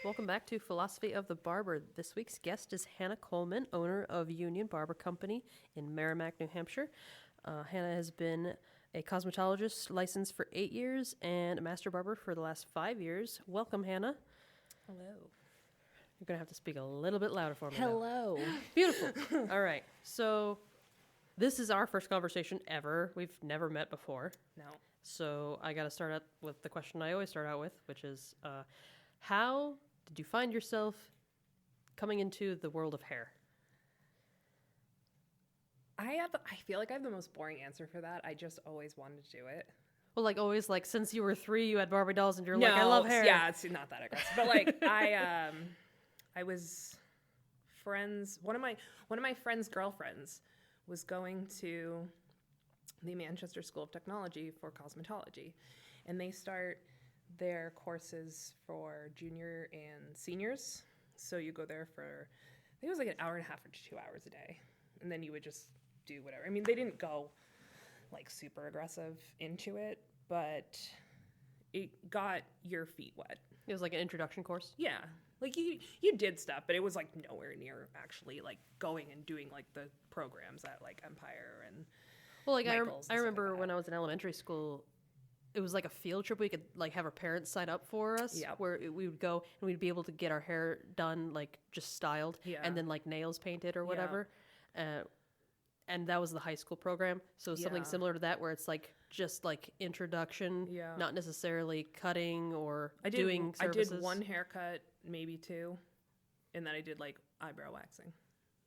Welcome back to Philosophy of the Barber. This week's guest is Hannah Coleman, owner of Union Barber Company in Merrimack, New Hampshire. Hannah has been a cosmetologist licensed for 8 years and a Master Barber for the last 5 years. Welcome, Hannah. Hello. You're going to have to speak a little bit louder for me. Hello. Now. Beautiful. All right. So this is our first conversation ever. We've never met before. No. So I got to start out with the question I always start out with, which is, how did you find yourself coming into the world of hair? I feel like I have the most boring answer for that. I just always wanted to do it. Well, like always, like since you were 3, you had Barbie dolls, and you're like, I love hair. Yeah, it's not that aggressive, but like I was friends. One of my friends' girlfriends was going to the Manchester School of Technology for cosmetology, and they start their courses for junior and seniors. So you go there for, I think it was like an hour and a half or 2 hours a day, and then you would just do whatever. I mean, they didn't go like super aggressive into it, but it got your feet wet. It was like an introduction course. Yeah. Like you did stuff, but it was like nowhere near actually like going and doing like the programs at like Empire and well, like Michael's I remember like when I was in elementary school, it was like a field trip we could like have our parents sign up for us. Yep. Where we would go and we'd be able to get our hair done, like just styled, Yeah. and then like nails painted or whatever. And that was the high school program. So something Yeah. similar to that, where it's like just like introduction, Yeah. not necessarily cutting or doing services. I did one haircut, maybe 2, and then I did like eyebrow waxing.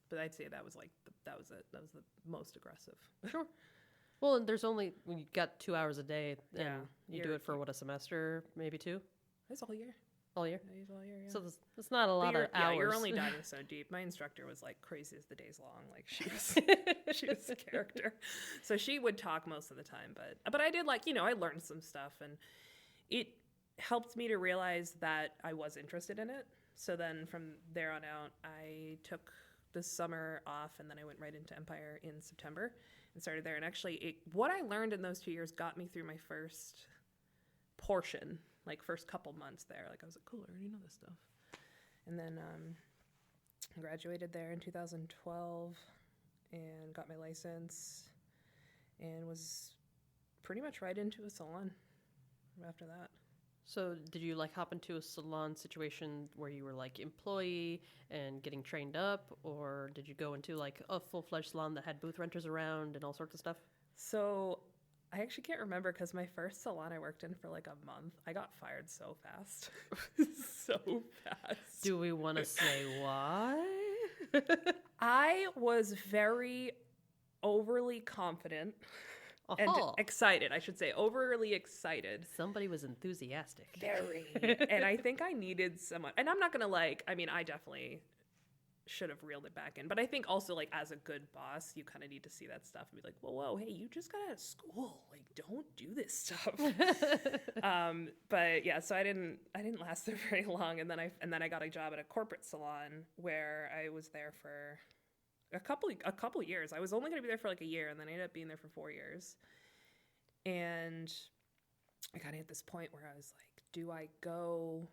But I'd say that was like that was it. That was the most aggressive. Sure. Well, and there's only when you got 2 hours a day, and Yeah. you do it for what, a semester, maybe 2, That's all year. all year. I use all year. Yeah. So it's not a lot of hours. You're only diving so deep. My instructor was like crazy as the days long. Like she was a character. So she would talk most of the time, but I did like, I learned some stuff, and it helped me to realize that I was interested in it. So then from there on out, I took the summer off, and then I went right into Empire in September and started there. And actually what I learned in those 2 years got me through my first portion, like first couple months there. Like I was like, cool, I already know this stuff. And then graduated there in 2012 and got my license and was pretty much right into a salon after that. So did you like hop into a salon situation where you were like employee and getting trained up, or did you go into like a full-fledged salon that had booth renters around and all sorts of stuff? So I actually can't remember, because my first salon I worked in for like a month, I got fired so fast. So fast. Do we want to say why? I was very overly confident and excited, I should say. Overly excited. Somebody was enthusiastic. Very. And I think I needed someone. And I'm not going to I definitely should have reeled it back in. But I think also, like, as a good boss, you kind of need to see that stuff and be like, whoa, hey, you just got out of school. Like, don't do this stuff. But yeah, so I didn't last there very long. And then I got a job at a corporate salon where I was there for a couple years. I was only going to be there for like a year, and then I ended up being there for 4 years. And I kind of hit this point where I was like, do I go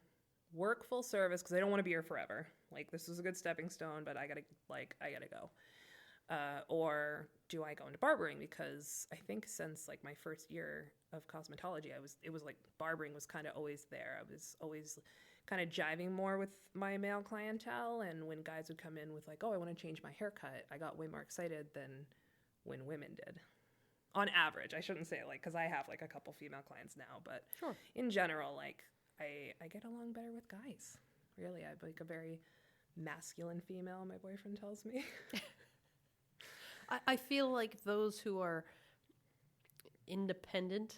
work full service, because I don't want to be here forever. Like, this was a good stepping stone, but I gotta go. Or do I go into barbering? Because I think since like my first year of cosmetology, it was like barbering was kind of always there. I was always kind of jiving more with my male clientele, and when guys would come in with like, oh, I want to change my haircut, I got way more excited than when women did. On average, I shouldn't say like, because I have like a couple female clients now, but Sure. In general, like I get along better with guys. Really, I'm like a very masculine female, my boyfriend tells me. I feel like those who are independent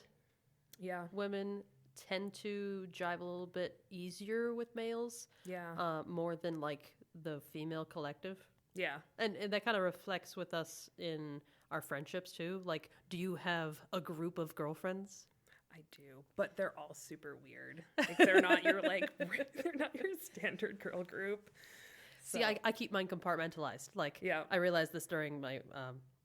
women tend to jive a little bit easier with males. Yeah. More than like the female collective. Yeah. And that kind of reflects with us in our friendships too. Like, do you have a group of girlfriends? I do, but they're all super weird. Like, they're not your standard girl group. So. See, I keep mine compartmentalized. Like, yeah. I realized this during my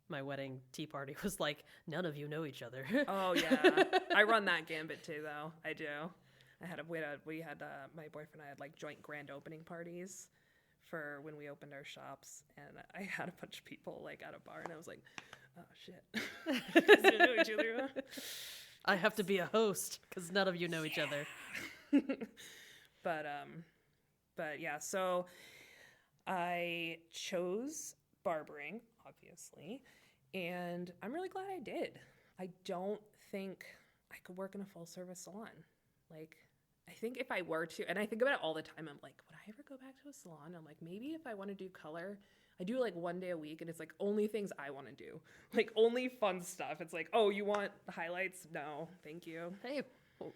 my wedding tea party, was like, none of you know each other. Oh yeah, I run that gambit too, though. I do. we had my boyfriend and I had like joint grand opening parties for when we opened our shops, and I had a bunch of people like at a bar, and I was like, oh shit, you guys don't know each other. I have to be a host because none of you know each other. But yeah, so I chose barbering, obviously, and I'm really glad I did. I don't think I could work in a full service salon. Like, I think if I were to, and I think about it all the time, I'm like, would I ever go back to a salon? I'm like, maybe if I want to do color, I do like one day a week, and it's like only things I want to do, like only fun stuff. It's like, oh, you want highlights? No, thank you. Hey,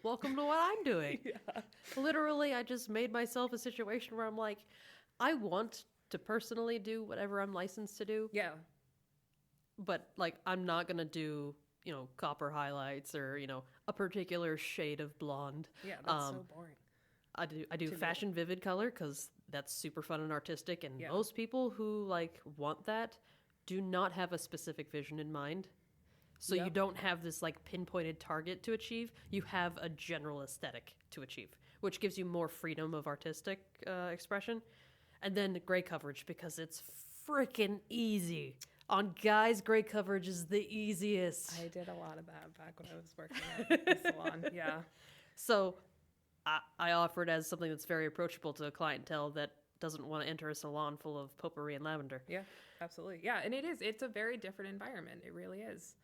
welcome to what I'm doing. Yeah. Literally, I just made myself a situation where I'm like, I want to personally do whatever I'm licensed to do, Yeah. but like, I'm not going to do, copper highlights or, a particular shade of blonde. Yeah, that's so boring. I do fashion vivid color because that's super fun and artistic, and Yeah. most people who like want that do not have a specific vision in mind. So you Yep. don't have this like pinpointed target to achieve. You have a general aesthetic to achieve, which gives you more freedom of artistic expression. And then gray coverage, because it's freaking easy. On guys, gray coverage is the easiest. I did a lot of that back when I was working at the salon. Yeah. So I offer it as something that's very approachable to a clientele that doesn't want to enter a salon full of potpourri and lavender. Yeah, absolutely. Yeah, and it's a very different environment. It really is.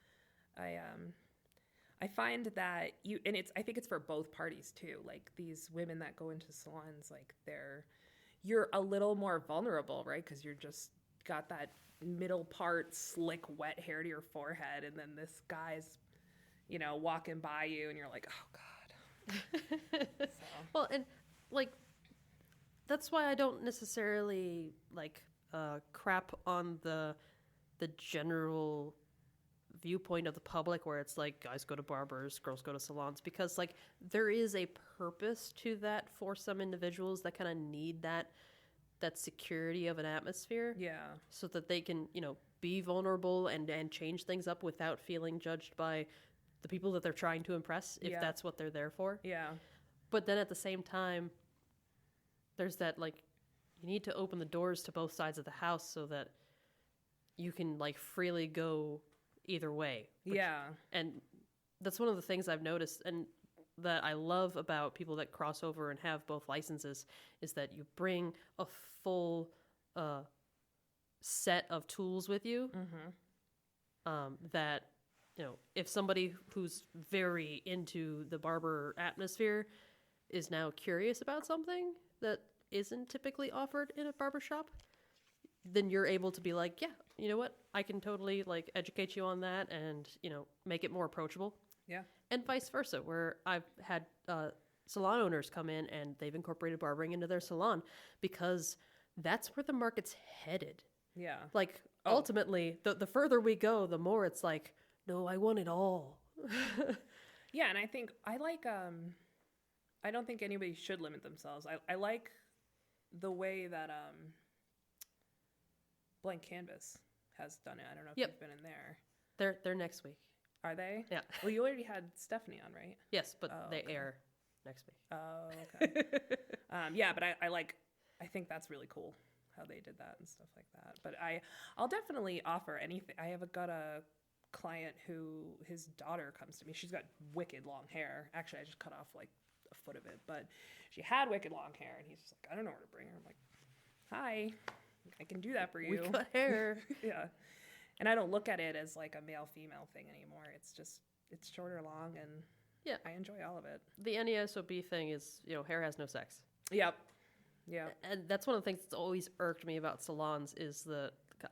I find that I think it's for both parties too. Like these women that go into salons, like you're a little more vulnerable, right? Because you're just got that middle part slick wet hair to your forehead, and then this guy's, walking by you, and you're like, oh god. So. Well, and like that's why I don't necessarily like crap on the general viewpoint of the public where it's like guys go to barbers, girls go to salons, because like there is a purpose to that for some individuals that kind of need that security of an atmosphere. Yeah. So that they can, be vulnerable and change things up without feeling judged by the people that they're trying to impress, if Yeah. that's what they're there for. Yeah. But then at the same time, there's that like you need to open the doors to both sides of the house so that you can like freely go either way. Yeah. And that's one of the things I've noticed and that I love about people that cross over and have both licenses is that you bring a full set of tools with you. That, if somebody who's very into the barber atmosphere is now curious about something that isn't typically offered in a barbershop, then you're able to be like, yeah, you know what? I can totally like educate you on that and, make it more approachable. Yeah. And vice versa, where I've had salon owners come in and they've incorporated barbering into their salon because that's where the market's headed. Yeah. Like, Oh. ultimately, the further we go, the more it's like, no, I want it all. Yeah, and I think I like I don't think anybody should limit themselves. I like the way that Blank Canvas has done it. I don't know if Yep. you've been in there. They're next week. Are they? Yeah. Well, you already had Stephanie on, right? Yes, but Oh, they okay. air next week. Oh, okay. Yeah, but I think that's really cool how they did that and stuff like that. But I'll definitely offer anything. Got a client who his daughter comes to me. She's got wicked long hair. Actually, I just cut off like a foot of it, but she had wicked long hair, and he's just like, I don't know where to bring her. I'm like, hi, I can do that for you. We cut hair. Yeah. And I don't look at it as like a male-female thing anymore. It's short or long, and Yeah. I enjoy all of it. The NESOB thing is, hair has no sex. Yep. Yeah. And that's one of the things that's always irked me about salons is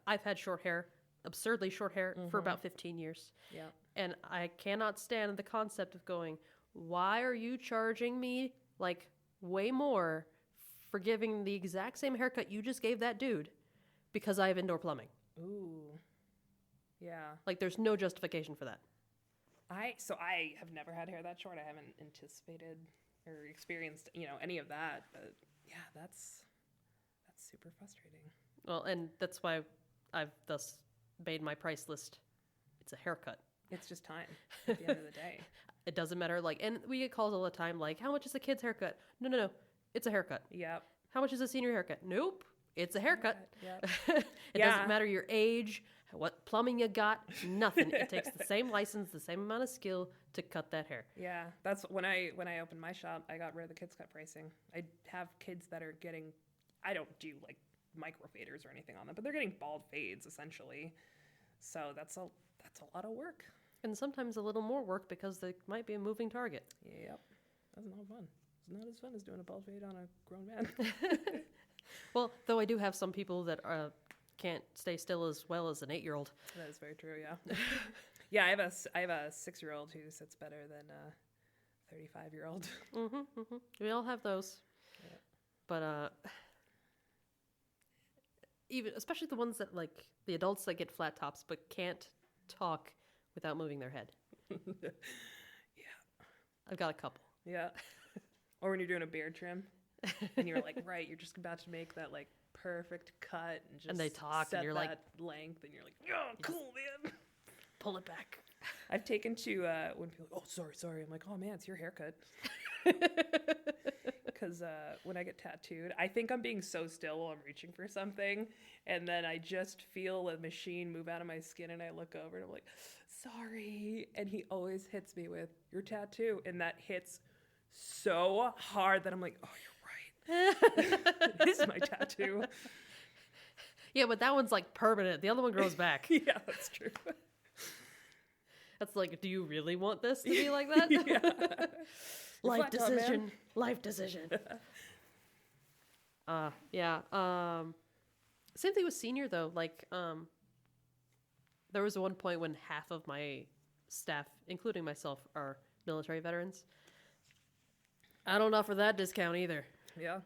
I've had short hair, absurdly short hair, for about 15 years. Yeah. And I cannot stand the concept of going, why are you charging me like way more for giving the exact same haircut you just gave that dude because I have indoor plumbing? Ooh. Yeah. Like there's no justification for that. I have never had hair that short. I haven't anticipated or experienced, any of that. But yeah, that's super frustrating. Well, and that's why I've thus made my price list. It's a haircut. It's just time at the end of the day. It doesn't matter. Like, and we get calls all the time, like, how much is a kid's haircut? No, no, no. It's a haircut. Yep. How much is a senior haircut? Nope. It's a haircut. Yep. It Yeah. doesn't matter your age, what plumbing you got, nothing. It takes the same license, the same amount of skill to cut that hair. Yeah, that's when I opened my shop, I got rid of the kids cut pricing. I have kids that are getting, I don't do like micro faders or anything on them, but they're getting bald fades essentially. So that's a lot of work. And sometimes a little more work because they might be a moving target. Yep, that's not fun. It's not as fun as doing a bald fade on a grown man. Well, though I do have some people that can't stay still as well as an 8-year-old. That is very true. Yeah. Yeah, I have a 6-year-old who sits better than a 35-year-old. We all have those. Yeah. But even especially the ones that like the adults that get flat tops but can't talk without moving their head. Yeah. I've got a couple. Yeah. Or when you're doing a beard trim and you're like, right, you're just about to make that like perfect cut and just And they talk set and you're that like length and you're like, oh, cool, man. Pull it back. I've taken to when people oh sorry I'm like, oh man, it's your haircut. Because when I get tattooed, I think I'm being so still while I'm reaching for something, and then I just feel a machine move out of my skin, and I look over and I'm like, sorry, and he always hits me with your tattoo, and that hits so hard that I'm like, oh, you're right. It is my tattoo. Yeah, but that one's like permanent. The other one grows back. Yeah, that's true. That's like, do you really want this to be like that? Yeah. Life Flat top, man. decision. Life decision. Yeah. Same thing with senior though. Like, there was one point when half of my staff, including myself, are military veterans. I don't offer that discount either. Yeah.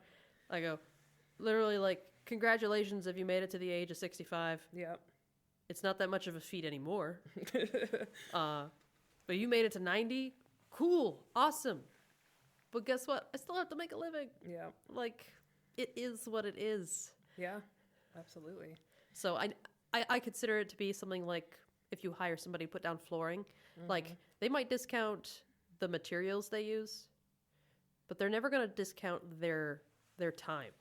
I go, literally, like, congratulations if you made it to the age of 65. Yep. It's not that much of a feat anymore. But you made it to 90. Cool. Awesome. But guess what? I still have to make a living. Yeah. Like, it is what it is. Yeah. Absolutely. So I consider it to be something like if you hire somebody to put down flooring, like they might discount the materials they use, but they're never going to discount their time.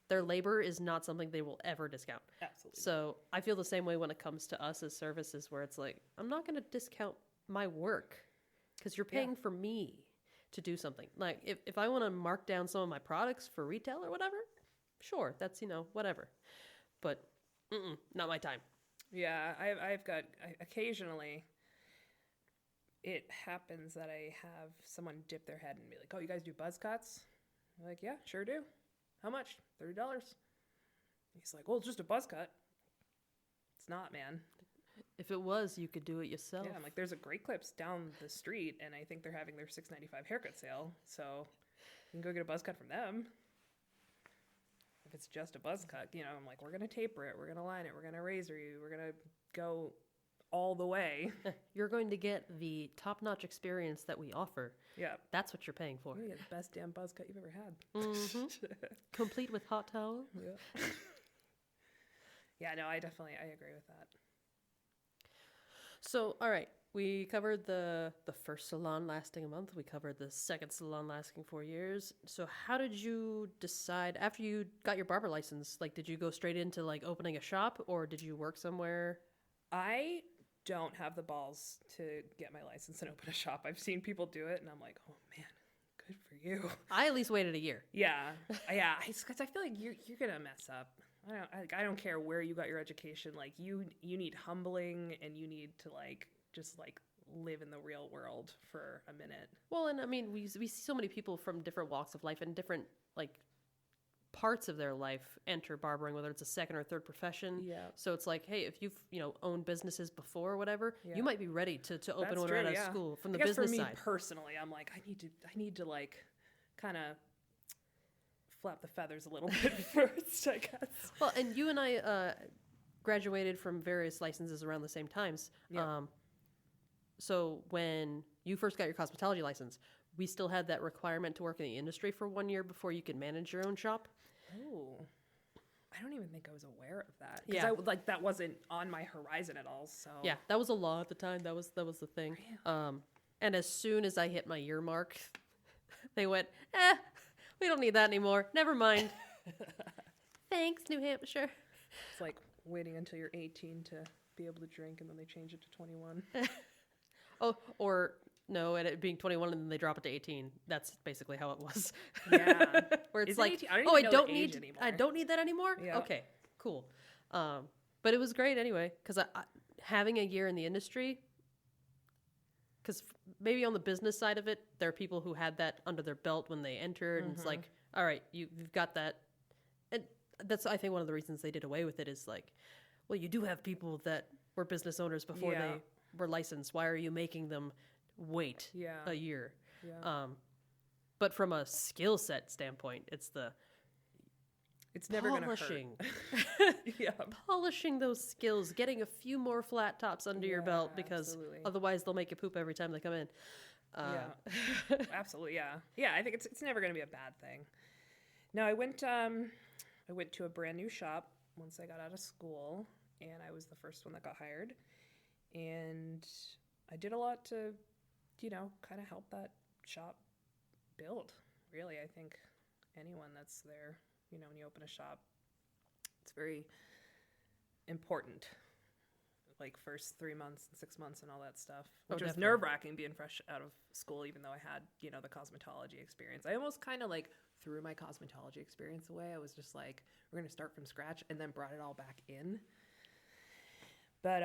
Their labor is not something they will ever discount. Absolutely. So I feel the same way when it comes to us as services, where it's like, I'm not going to discount my work because you're paying for me to do something. Like if I want to mark down some of my products for retail or whatever, sure, that's, whatever. But not my time. Yeah, I've got occasionally it happens that I have someone dip their head and be like, oh, you guys do buzz cuts? I'm like, yeah, sure do. How much? $30. He's like, well, it's just a buzz cut. It's not, man. If it was, you could do it yourself. Yeah, I'm like, there's a Great Clips down the street, and I think they're having their $6.95 haircut sale, so you can go get a buzz cut from them. If it's just a buzz cut, I'm like, we're going to taper it, we're going to line it, we're going to razor you, we're going to go all the way. You're going to get the top-notch experience that we offer. Yeah. That's what you're paying for. You get the best damn buzz cut you've ever had. Complete with hot towel. Yeah. Yeah, no, I agree with that. So, all right, we covered the first salon lasting a month. We covered the second salon lasting 4 years. So how did you decide, after you got your barber license, like, did you go straight into, like, opening a shop, or did you work somewhere? I don't have the balls to get my license and open a shop. I've seen people do it, and I'm like, oh, man, good for you. I at least waited a year. Yeah. Because I feel like you're going to mess up. I don't care where you got your education. Like, you need humbling, and you need to, like, just, like, live in the real world for a minute. Well, and I mean, we see so many people from different walks of life and different, like, parts of their life enter barbering, whether it's a second or third profession. Yeah. So it's like, hey, if you've, owned businesses before or whatever, Yeah. you might be ready to open That's one true, right out yeah. of school from the I guess business for me side. personally, I'm like, I need to like kind of flap the feathers a little bit first, I guess. Well, and you and I graduated from various licenses around the same times. Yeah. So when you first got your cosmetology license, we still had that requirement to work in the industry for 1 year before you could manage your own shop. Oh, I don't even think I was aware of that. Yeah. That wasn't on my horizon at all. So Yeah, that was a law at the time. That was the thing. Really? And as soon as I hit my year mark, they went, we don't need that anymore. Never mind. Thanks, New Hampshire. It's like waiting until you're 18 to be able to drink, and then they change it to 21. Oh, or no, and it being 21 and then they drop it to 18. That's basically how it was. Yeah. Where it's Is it like, 18? I don't oh, even know the age anymore. I don't need that anymore? Yeah. Okay, cool. But it was great anyway, because having a year in the industry, because maybe on the business side of it, there are people who had that under their belt when they entered, and it's like, all right, you've got that. And that's, I think, one of the reasons they did away with it is like, well, you do have people that were business owners before they were licensed. Why are you making them wait a year? Yeah. But from a skill set standpoint, it's never going to polishing. Yeah. Polishing those skills, getting a few more flat tops under your belt, because absolutely. Otherwise they'll make you poop every time they come in. Yeah. Absolutely. Yeah. Yeah. I think it's never going to be a bad thing. No, I went to a brand new shop once I got out of school, and I was the first one that got hired, and I did a lot to, kind of help that shop build. Really, I think anyone that's there, when you open a shop, it's very important. Like first 3 months and 6 months and all that stuff, which was nerve-wracking being fresh out of school, even though I had, the cosmetology experience. I almost kind of like threw my cosmetology experience away. I was just like, we're going to start from scratch, and then brought it all back in. But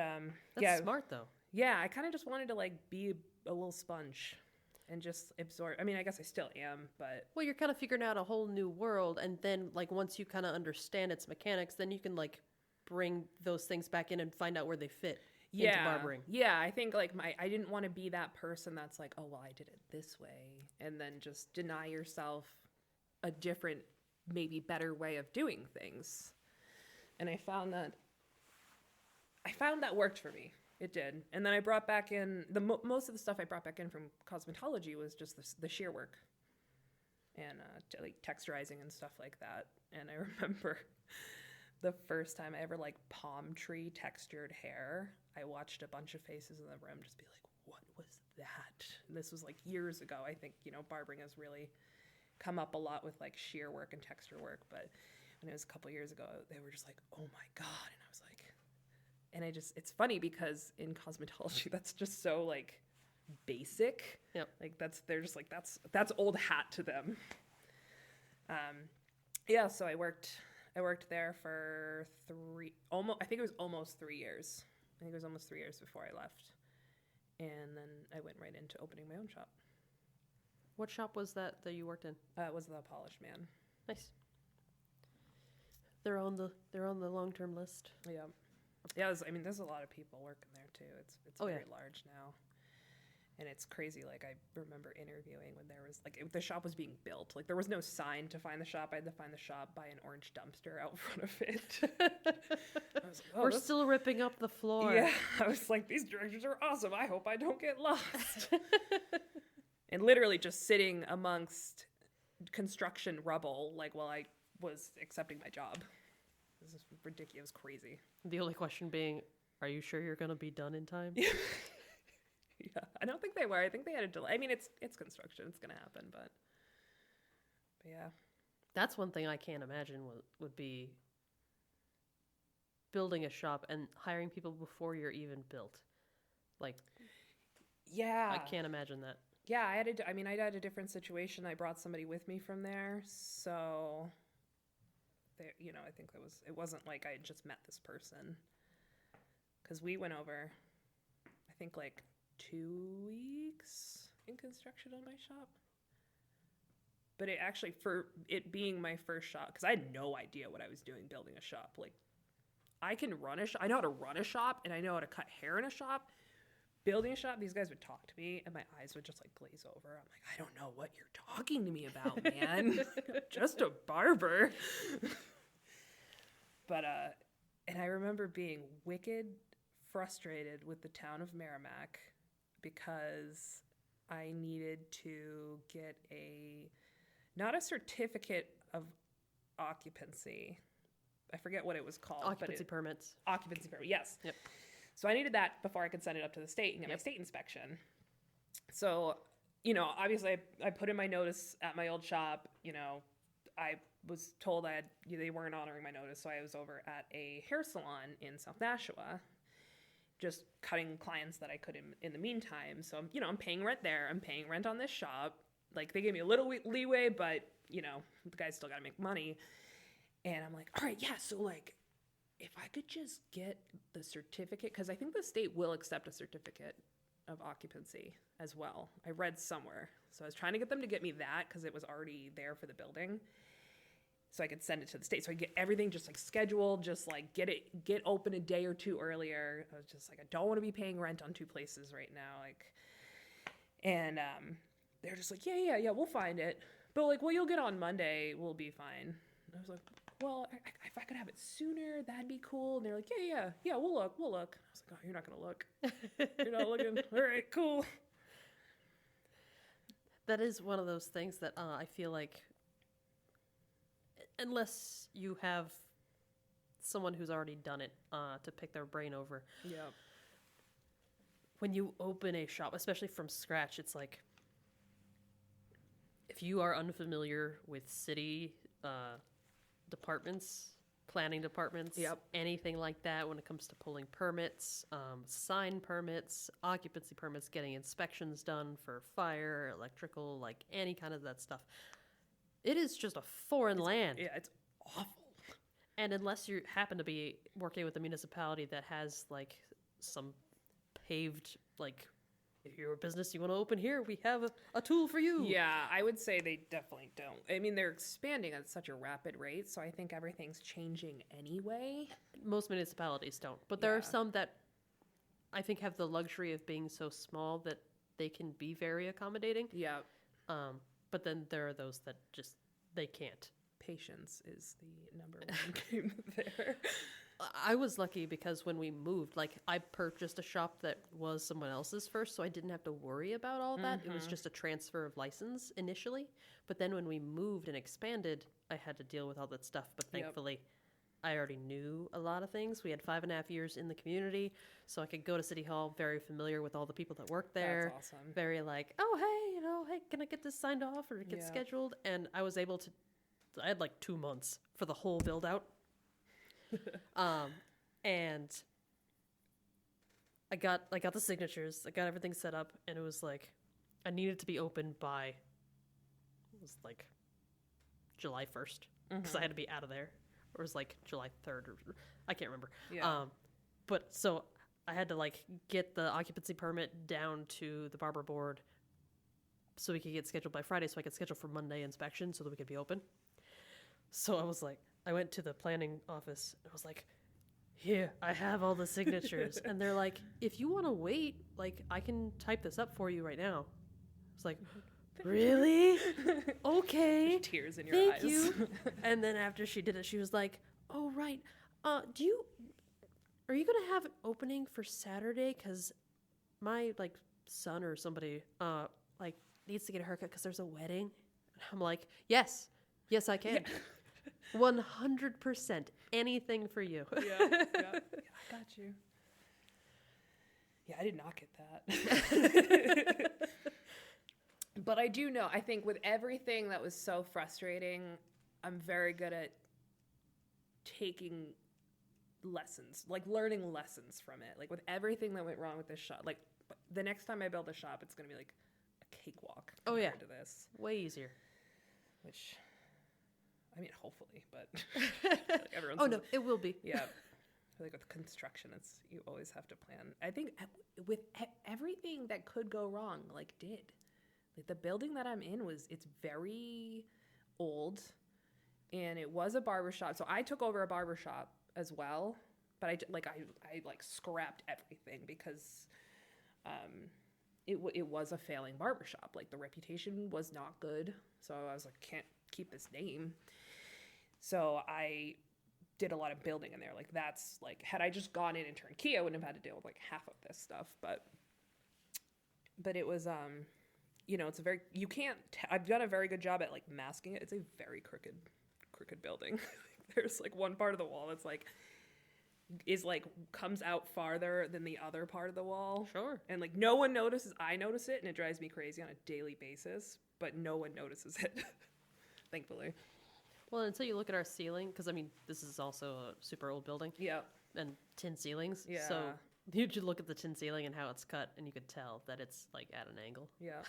that's smart though. Yeah, I kind of just wanted to like be a little sponge and just absorb. I mean, I guess I still am, but well, you're kind of figuring out a whole new world, and then like once you kind of understand its mechanics, then you can like bring those things back in and find out where they fit into barbering. Yeah, I think like I didn't want to be that person that's like, oh, well, I did it this way, and then just deny yourself a different, maybe better way of doing things. And I found that worked for me. It did. And then I brought back in most of the stuff I brought back in from cosmetology was just the shear work and like texturizing and stuff like that. And I remember the first time I ever like palm tree textured hair, I watched a bunch of faces in the room just be like, what was that? And this was like years ago. I think, barbering has really come up a lot with like shear work and texture work. But when it was a couple years ago, they were just like, oh my God. And I was like, it's funny because in cosmetology, that's just so like basic. Yep. Like they're just like, that's old hat to them. So I worked there for I think it was almost 3 years. I think it was almost 3 years before I left. And then I went right into opening my own shop. What shop was that you worked in? It was the Polish Man. Nice. They're on the long-term list. Yeah. Yeah, there's a lot of people working there too. It's very large now. And it's crazy. Like, I remember interviewing when there was, like, the shop was being built. Like, there was no sign to find the shop. I had to find the shop by an orange dumpster out front of it. I was like, We're still ripping up the floor. Yeah. I was like, these directions are awesome. I hope I don't get lost. And literally just sitting amongst construction rubble, like, while I was accepting my job. This is ridiculous, crazy. The only question being, are you sure you're going to be done in time? Yeah, I don't think they were. I think they had a delay. I mean, it's construction. It's going to happen, but yeah. That's one thing I can't imagine would be building a shop and hiring people before you're even built. Like, yeah. I can't imagine that. Yeah, I had a different situation. I brought somebody with me from there, so I think it wasn't like I had just met this person, because we went over, I think, like 2 weeks in construction on my shop. But it actually, for it being my first shop, because I had no idea what I was doing building a shop. Like, I know how to run a shop, and I know how to cut hair in a shop. Building a shop, these guys would talk to me, and my eyes would just like glaze over. I'm like, I don't know what you're talking to me about, man. Just a barber. But and I remember being wicked frustrated with the town of Merrimack because I needed to get not a certificate of occupancy. I forget what it was called. Occupancy permits. Occupancy permit, yes. Yep. So I needed that before I could send it up to the state and get my state inspection. So, you know, obviously I put in my notice at my old shop. You know, I was told they weren't honoring my notice, so I was over at a hair salon in South Nashua, just cutting clients that I could in the meantime. So, you know, I'm paying rent there. I'm paying rent on this shop. Like, they gave me a little leeway, but, you know, the guy's still got to make money. And I'm like, all right, yeah, so, like, if I could just get the certificate, because I think the state will accept a certificate of occupancy as well. I read somewhere. So I was trying to get them to get me that because it was already there for the building. So I could send it to the state. So I get everything just like scheduled, just like get open a day or two earlier. I was just like, I don't want to be paying rent on two places right now. Like, and they're just like, yeah, we'll find it. But like, well, you'll get on Monday. We'll be fine. And I was like, well, if I could have it sooner, that'd be cool. And they're like, yeah, we'll look. I was like, oh, you're not going to look. You're not looking. All right, cool. That is one of those things that I feel like, unless you have someone who's already done it to pick their brain over. Yeah. When you open a shop, especially from scratch, it's like, if you are unfamiliar with city departments, planning departments, Yep. anything like that when it comes to pulling permits, sign permits, occupancy permits, getting inspections done for fire, electrical, like any kind of that stuff. It is just a foreign land. Yeah, it's awful. And unless you happen to be working with a municipality that has like some paved, like, if you're a business you want to open here, we have a tool for you. Yeah, I would say they definitely don't. I mean, they're expanding at such a rapid rate, so I think everything's changing anyway. Most municipalities don't. But there are Yeah. some that I think have the luxury of being so small that they can be very accommodating. Yeah. But then there are those that just, they can't. Patience is the number one game there. I was lucky because when we moved, like, I purchased a shop that was someone else's first, so I didn't have to worry about all that. It was just a transfer of license initially. But then when we moved and expanded, I had to deal with all that stuff. But Yep. thankfully, I already knew a lot of things. We had 5.5 years in the community, so I could go to City Hall, very familiar with all the people that work there. That's awesome. Very like, oh, hey, hey, can I get this signed off or get Yeah. scheduled? And I was able to, I had like 2 months for the whole build out. And I got the signatures, I got everything set up, and it was like, I needed to be open by, it was like July 1st, because I had to be out of there. Or it was like July 3rd, or I can't remember. Yeah. But so I had to like get the occupancy permit down to the barber board so we could get scheduled by Friday, so I could schedule for Monday inspection so that we could be open. So I was like, I went to the planning office and I was like, here, I have all the signatures. And they're like, if you want to wait, like, I can type this up for you right now. I was like, really? Okay. There's tears in your Thank eyes. you. And then after she did it, she was like, oh, right. Are you going to have an opening for Saturday? Because my, like, son or somebody, like, needs to get a haircut because there's a wedding. And I'm like, yes, I can. 100%. Anything for you. Yeah, I got you. Yeah, I did not get that. But I do know, I think with everything that was so frustrating, I'm very good at taking lessons, like learning lessons from it. Like with everything that went wrong with this shop, like the next time I build a shop, it's going to be like a cakewalk compared to this. Way easier. Which, I mean, hopefully, but like everyone's... Oh, no, it will be. Yeah. I feel like with construction, you always have to plan. I think with everything that could go wrong, like did. Like the building that I'm in it's very old, and it was a barbershop. So I took over a barbershop as well, but I scrapped everything because it was a failing barbershop. Like the reputation was not good. So I was like, can't keep this name. So I did a lot of building in there. Like that's like, had I just gone in and turned key, I wouldn't have had to deal with like half of this stuff. But it was, you know, it's a very, you can't, I've done a very good job at like masking it. It's a very crooked building. There's like one part of the wall that's like, is like comes out farther than the other part of the wall. Sure. And like no one notices. I notice it, and it drives me crazy on a daily basis. But no one notices it, thankfully. Well, until you look at our ceiling, because I mean, this is also a super old building. Yeah. And tin ceilings. Yeah. So you should look at the tin ceiling and how it's cut, and you could tell that it's like at an angle. Yeah.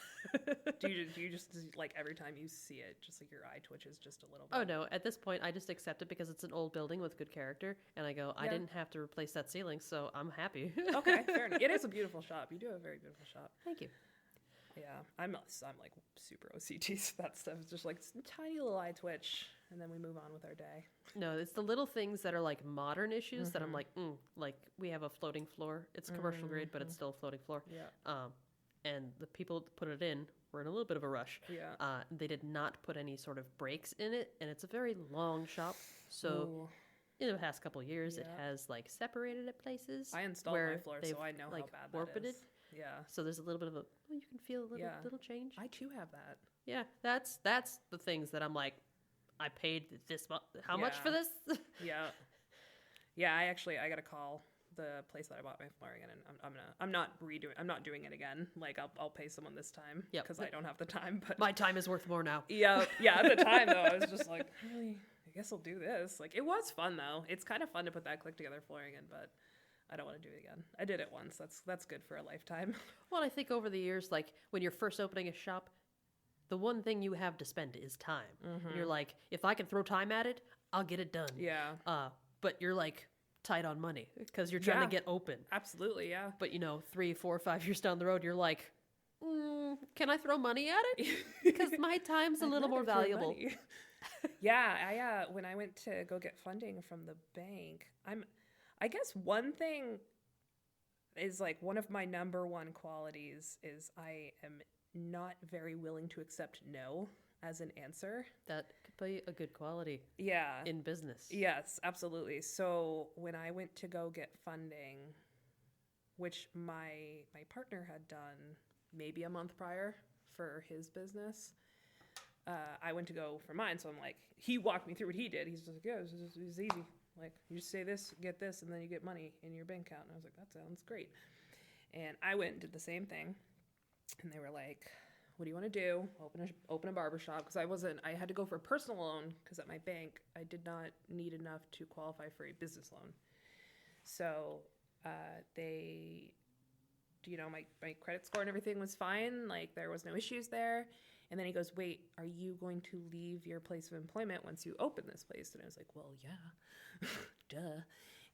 do you just like every time you see it, just like your eye twitches just a little bit? Oh no! At this point, I just accept it because it's an old building with good character, and I go, I didn't have to replace that ceiling, so I'm happy. Okay, fair enough. It is a beautiful shop. You do have a very beautiful shop. Thank you. Yeah, I'm like super OCD, so that stuff is just like tiny little eye twitch, and then we move on with our day. No, it's the little things that are like modern issues that I'm like we have a floating floor. It's commercial grade, but it's still a floating floor. Yeah. And the people that put it in were in a little bit of a rush. Yeah. They did not put any sort of breaks in it, and it's a very long shop. So Ooh. in the past couple of years, it has like separated at places. I installed where my floor, they've, so I know like, how bad warped that it. is. Yeah. So there's a little bit of a you can feel a little change. I too have that. Yeah, that's the things that I'm like, I paid this much. How much for this? Yeah. Yeah, I got to call the place that I bought my flooring in, and I'm not doing it again. Like I'll pay someone this time because I don't have the time, but my time is worth more now. Yeah. At the time though, I was just like, really, I guess I'll do this. Like it was fun though. It's kind of fun to put that click together flooring in, but I don't want to do it again. I did it once. That's good for a lifetime. Well, I think over the years, like when you're first opening a shop, the one thing you have to spend is time. And you're like, if I can throw time at it, I'll get it done. Yeah. But you're like tight on money because you're trying to get open. Absolutely, yeah. But 3, 4, 5 years down the road, you're like, can I throw money at it? Because my time's a little more valuable. Yeah, when I went to go get funding from the bank, I guess one thing is like one of my number one qualities is I am not very willing to accept no as an answer. That could be a good quality. Yeah. In business. Yes, absolutely. So when I went to go get funding, which my partner had done maybe a month prior for his business, I went to go for mine. So I'm like, he walked me through what he did. He's just like, yeah, it was easy. Like, you just say this, get this, and then you get money in your bank account. And I was like, that sounds great. And I went and did the same thing. And they were like, what do you want to do? Open a barber shop. Because I had to go for a personal loan because at my bank, I did not need enough to qualify for a business loan. So they, my credit score and everything was fine. Like, there was no issues there. And then he goes, wait, are you going to leave your place of employment once you open this place? And I was like, well, yeah, duh.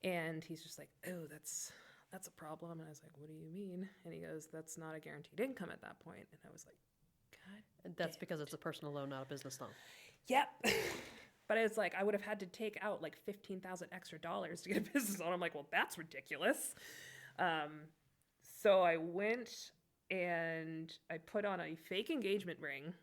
And he's just like, oh, that's a problem. And I was like, what do you mean? And he goes, that's not a guaranteed income at that point. And I was like, God. And that's because it's a personal loan, not a business loan. Yep. But it's like, I would have had to take out like $15,000 extra to get a business loan. I'm like, well, that's ridiculous. So I went and I put on a fake engagement ring.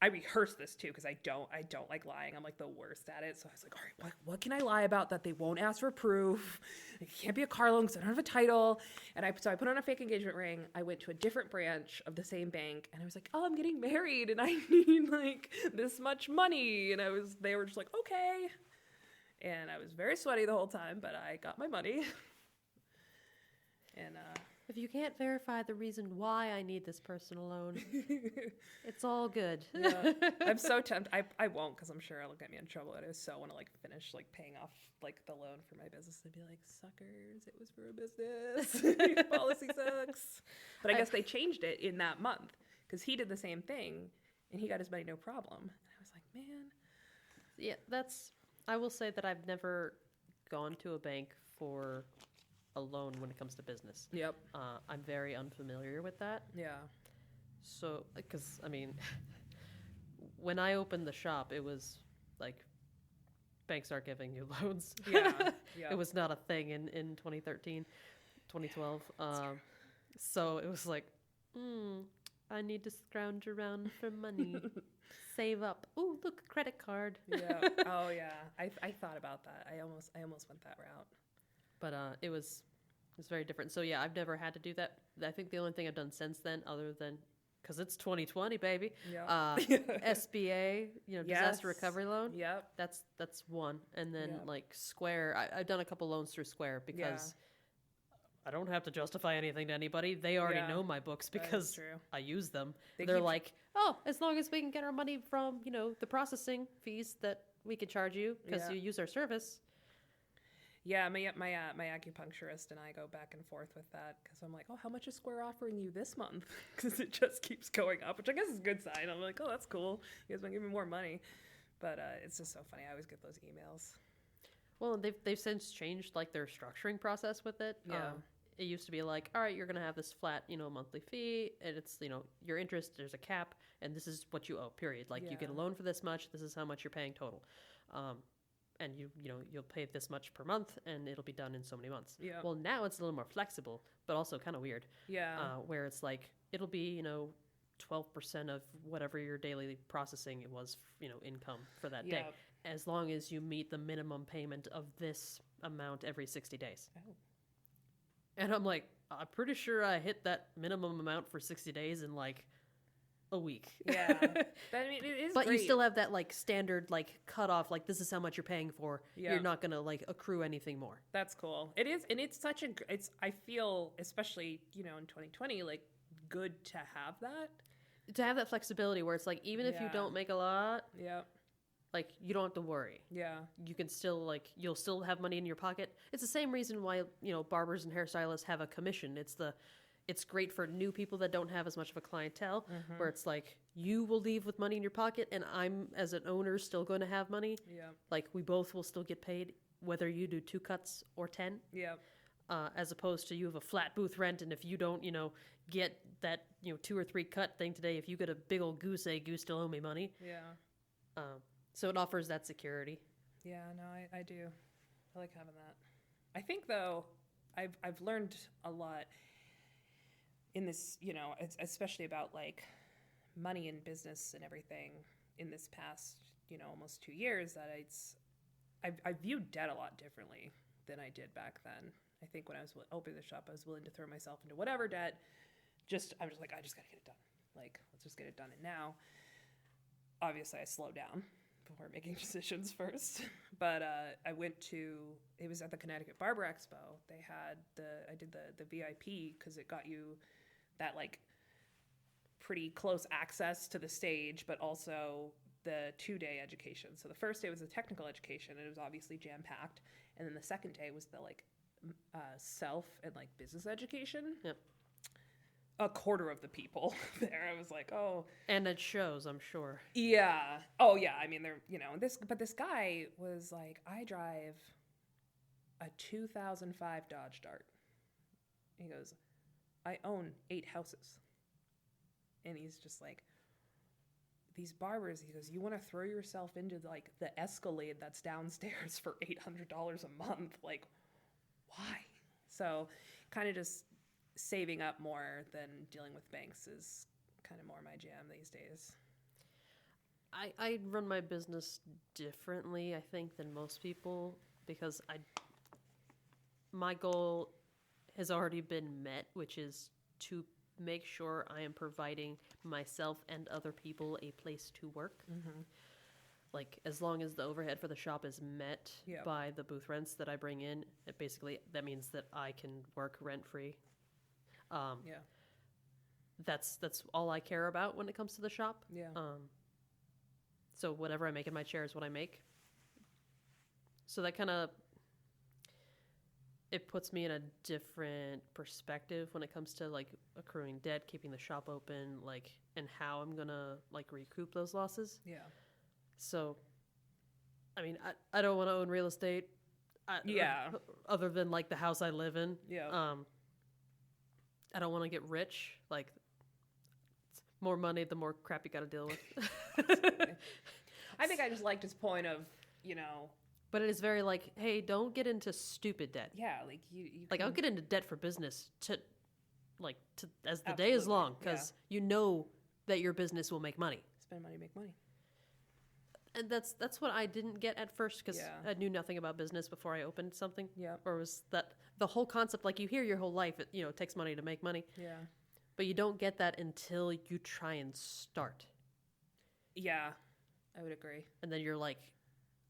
I rehearsed this too because I don't like lying. I'm like the worst at it. So I was like, all right, what can I lie about that they won't ask for proof? It can't be a car loan because I don't have a title. And so I put on a fake engagement ring. I went to a different branch of the same bank and I was like, oh, I'm getting married and I need like this much money. And they were just like, okay. And I was very sweaty the whole time, but I got my money. And if you can't verify the reason why I need this personal loan, it's all good. Yeah. I'm so tempted. I won't because I'm sure it'll get me in trouble. I just so want to like finish like paying off like the loan for my business and be like, suckers, it was for a business. Your policy sucks. But I guess they changed it in that month because he did the same thing and he got his money no problem. And I was like, man. Yeah, I will say that I've never gone to a bank for a loan when it comes to business. Yep. I'm very unfamiliar with that. Yeah. So, because, I mean, when I opened the shop, it was like, banks aren't giving you loans. Yeah. It was not a thing in 2013, 2012. So it was like, I need to scrounge around for money. Save up. Ooh, look, credit card. Yeah. Oh, yeah. I thought about that. I almost went that route. But it was very different. So yeah, I've never had to do that. I think the only thing I've done since then, other than because it's 2020, baby. Yeah. SBA, disaster Yes. recovery loan. Yep. That's one. And then Yep. like Square, I've done a couple loans through Square because I don't have to justify anything to anybody. They already Yeah. know my books That is because true. I use them. They They're keep- like, oh, as long as we can get our money from, the processing fees that we could charge you because Yeah. you use our service. Yeah, my acupuncturist and I go back and forth with that because I'm like, oh, how much is Square offering you this month? Because it just keeps going up, which I guess is a good sign. I'm like, oh, that's cool. You guys want to give me more money, but it's just so funny. I always get those emails. Well, they've since changed like their structuring process with it. Yeah. It used to be like, all right, you're gonna have this flat, monthly fee, and it's your interest. There's a cap, and this is what you owe. Period. Like you get a Yeah. loan for this much. This is how much you're paying total. And you'll pay this much per month, and it'll be done in so many months. Yeah. Well, now it's a little more flexible, but also kind of weird. Yeah. Where it's like it'll be 12% of whatever your daily processing it was, income for that day, as long as you meet the minimum payment of this amount every 60 days. Oh. And I'm like, I'm pretty sure I hit that minimum amount for 60 days in like a week. Yeah. But I mean, it is But great. you still have that like standard like cutoff, like this is how much you're paying for. Yeah. You're not gonna like accrue anything more. That's cool. It is, and it's such a. It's. I feel, especially in 2020, like good to have that. To have that flexibility where it's like even if you Yeah. don't make a lot, Yeah. like you don't have to worry. Yeah. You can still like you'll still have money in your pocket. It's the same reason why barbers and hairstylists have a commission. It's great for new people that don't have as much of a clientele, where it's like you will leave with money in your pocket, and I'm as an owner still going to have money. Yeah. Like we both will still get paid whether you do 2 cuts or 10. Yeah. As opposed to you have a flat booth rent, and if you don't get that 2 or 3 cut thing today, if you get a big old goose egg, you still owe me money. Yeah. So it offers that security. Yeah. No, I do. I like having that. I think though, I've learned a lot in this, especially about like money and business and everything in this past, almost 2 years, that I viewed debt a lot differently than I did back then. I think when I was opening the shop, I was willing to throw myself into whatever debt. I'm just like, I just got to get it done. Like, let's just get it done. And now, obviously, I slowed down before making decisions first. But it was at the Connecticut Barber Expo. I did the VIP because it got you that like pretty close access to the stage, but also the 2-day education. So the first day was the technical education, and it was obviously jam-packed. And then the second day was the like self and like business education. Yep. A quarter of the people there. I was like, oh. And it shows, I'm sure. Yeah. Oh yeah. I mean, this guy was like, I drive a 2005 Dodge Dart. He goes, I own 8 houses. And he's just like, these barbers, he goes, you want to throw yourself into like the Escalade that's downstairs for $800 a month? Like, why? So kind of just saving up more than dealing with banks is kind of more my jam these days. I run my business differently, I think, than most people, because my goal has already been met, which is to make sure I am providing myself and other people a place to work. Mm-hmm. Like, as long as the overhead for the shop is met Yep. by the booth rents that I bring in, that means that I can work rent-free. Yeah. That's all I care about when it comes to the shop. Yeah. So whatever I make in my chair is what I make. So that kind of, it puts me in a different perspective when it comes to like accruing debt, keeping the shop open, like, and how I'm gonna like recoup those losses. Yeah. So, I mean, I don't want to own real estate. Yeah. Other than like the house I live in. Yeah. I don't want to get rich. Like, more money, the more crap you got to deal with. I think I just liked his point of, But it is very like, hey, don't get into stupid debt. yeah, like you Like, can, I'll get into debt for business as the day is Absolutely, long, because you know that your business will make money. spend money, make money. And that's what I didn't get at first, because Yeah. I knew nothing about business before I opened something. Yeah. Or was that the whole concept, like you hear your whole life, it takes money to make money. Yeah. But you don't get that until you try and start. Yeah, I would agree. And then you're like,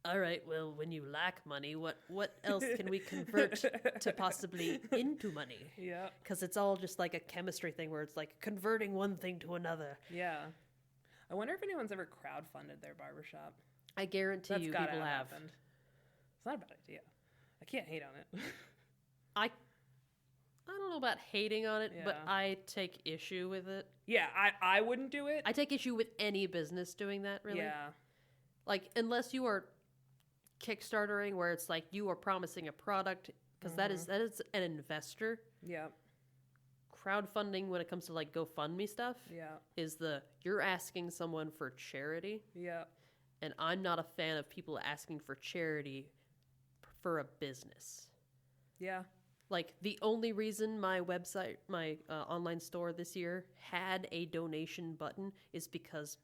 all right, well, when you lack money, what else can we convert to possibly into money? Yeah. Because it's all just like a chemistry thing where it's like converting one thing to another. Yeah. I wonder if anyone's ever crowdfunded their barbershop. I guarantee That's you gotta people have. happened. It's not a bad idea. I can't hate on it. I don't know about hating on it, but Yeah. I take issue with it. Yeah, I wouldn't do it. I take issue with any business doing that, really. Yeah. Like, unless you are Kickstartering, where it's like you are promising a product, because that is an investor. Yeah. Crowdfunding, when it comes to like GoFundMe stuff, Yeah. is you're asking someone for charity, Yeah. and I'm not a fan of people asking for charity for a business. Yeah. Like, the only reason my website, my online store this year had a donation button is because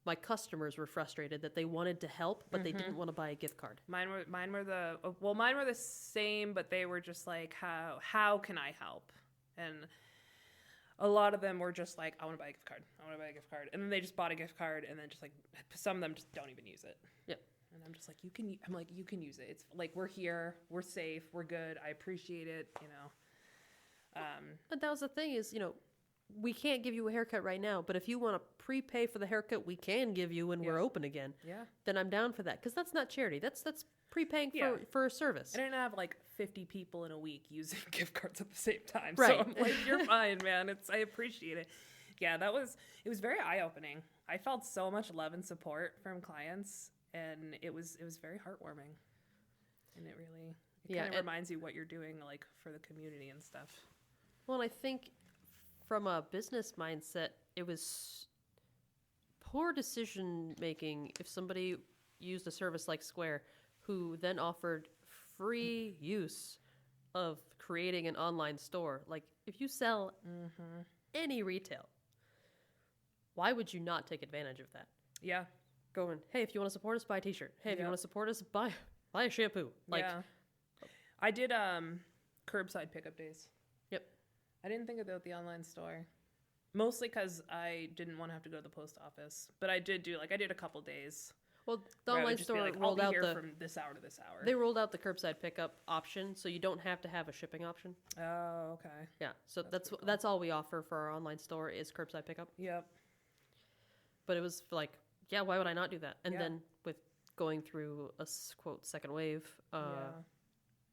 my customers were frustrated that they wanted to help, but they didn't want to buy a gift card. Mine were the same, but they were just like, how can I help? And a lot of them were just like, I want to buy a gift card. I want to buy a gift card. And then they just bought a gift card, and then just like some of them just don't even use it. Yep. And I'm just like, you can use it. It's like, we're here, we're safe, we're good. I appreciate it, you know. But that was the thing is, we can't give you a haircut right now, but if you want to prepay for the haircut we can give you when we're open again, then I'm down for that. Because that's not charity. That's prepaying for a service. I didn't have like 50 people in a week using gift cards at the same time. Right. So I'm like, you're fine, man. I appreciate it. Yeah, it was very eye-opening. I felt so much love and support from clients, and it was very heartwarming. And it really kind of reminds you what you're doing like for the community and stuff. Well, and I think from a business mindset, it was poor decision making if somebody used a service like Square, who then offered free use of creating an online store. Like, if you sell any retail, why would you not take advantage of that? Yeah. Going, hey, if you want to support us, buy a t-shirt. Hey, if you want to support us, buy a shampoo. Like, yeah. I did curbside pickup days. Yep. I didn't think about the online store. Mostly because I didn't want to have to go to the post office. But I did a couple days. Well, the online store rolled out from this hour to this hour. They rolled out the curbside pickup option, so you don't have to have a shipping option. Oh, okay. Yeah, so that's all we offer for our online store is curbside pickup. Yep. But it was like, yeah, why would I not do that? And then with going through a quote second wave,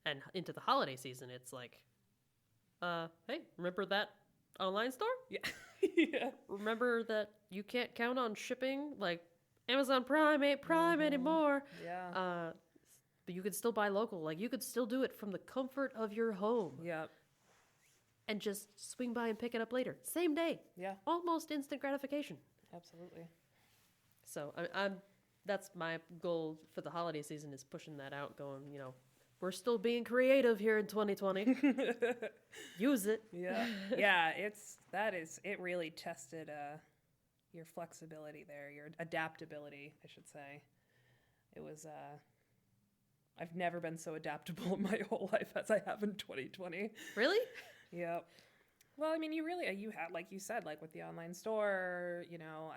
and into the holiday season, it's like, hey, remember that online store? Yeah. Yeah. Remember that you can't count on shipping? Like, Amazon Prime ain't Prime anymore. Yeah. But you could still buy local. Like, you could still do it from the comfort of your home. Yep. And just swing by and pick it up later. Same day. Yeah. Almost instant gratification. Absolutely. So that's my goal for the holiday season, is pushing that out, going, we're still being creative here in 2020. Use it. Yeah. Yeah, it really tested your flexibility there, your adaptability, I should say. It was I've never been so adaptable in my whole life as I have in 2020. Really? Yep. Well, I mean, you had, like you said, like with the online store,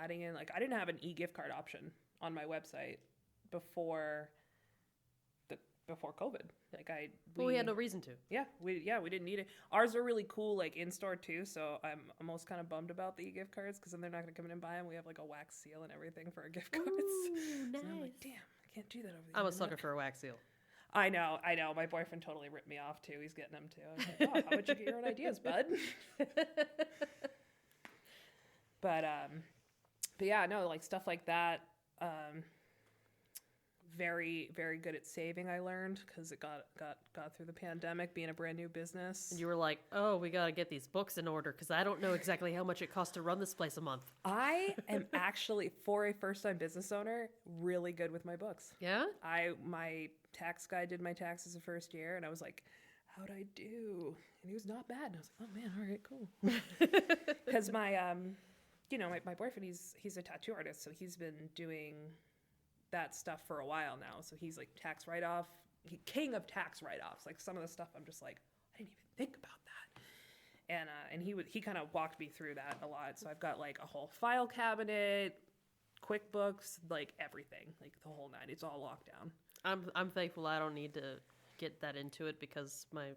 adding in, like, I didn't have an e-gift card option on my website before COVID. Like, we had no reason to. Yeah, we didn't need it. Ours are really cool, like, in store too. So I'm almost kind of bummed about the e-gift cards, because then they're not gonna come in and buy them. We have like a wax seal and everything for our gift cards. Ooh, nice. So I'm like, damn, I can't do that over the I'm a internet. sucker for a wax seal. I know. My boyfriend totally ripped me off too. He's getting them too. I was like, oh, how would you get your own ideas, bud? But yeah, no, like stuff like that. Very, very good at saving, I learned, because it got through the pandemic, being a brand new business. And you were like, oh, we got to get these books in order, because I don't know exactly how much it costs to run this place a month. I am actually, for a first-time business owner, really good with my books. Yeah? My tax guy did my taxes the first year, and I was like, how'd I do? And he was not bad. And I was like, oh man, all right, cool. Because my boyfriend, he's a tattoo artist, so he's been doing that stuff for a while now. So he's like tax write-off, king of tax write-offs. Like, some of the stuff I'm just like, I didn't even think about that. And he kind of walked me through that a lot. So I've got like a whole file cabinet, QuickBooks, like everything, like the whole nine. It's all locked down. I'm thankful I don't need to get that into it because my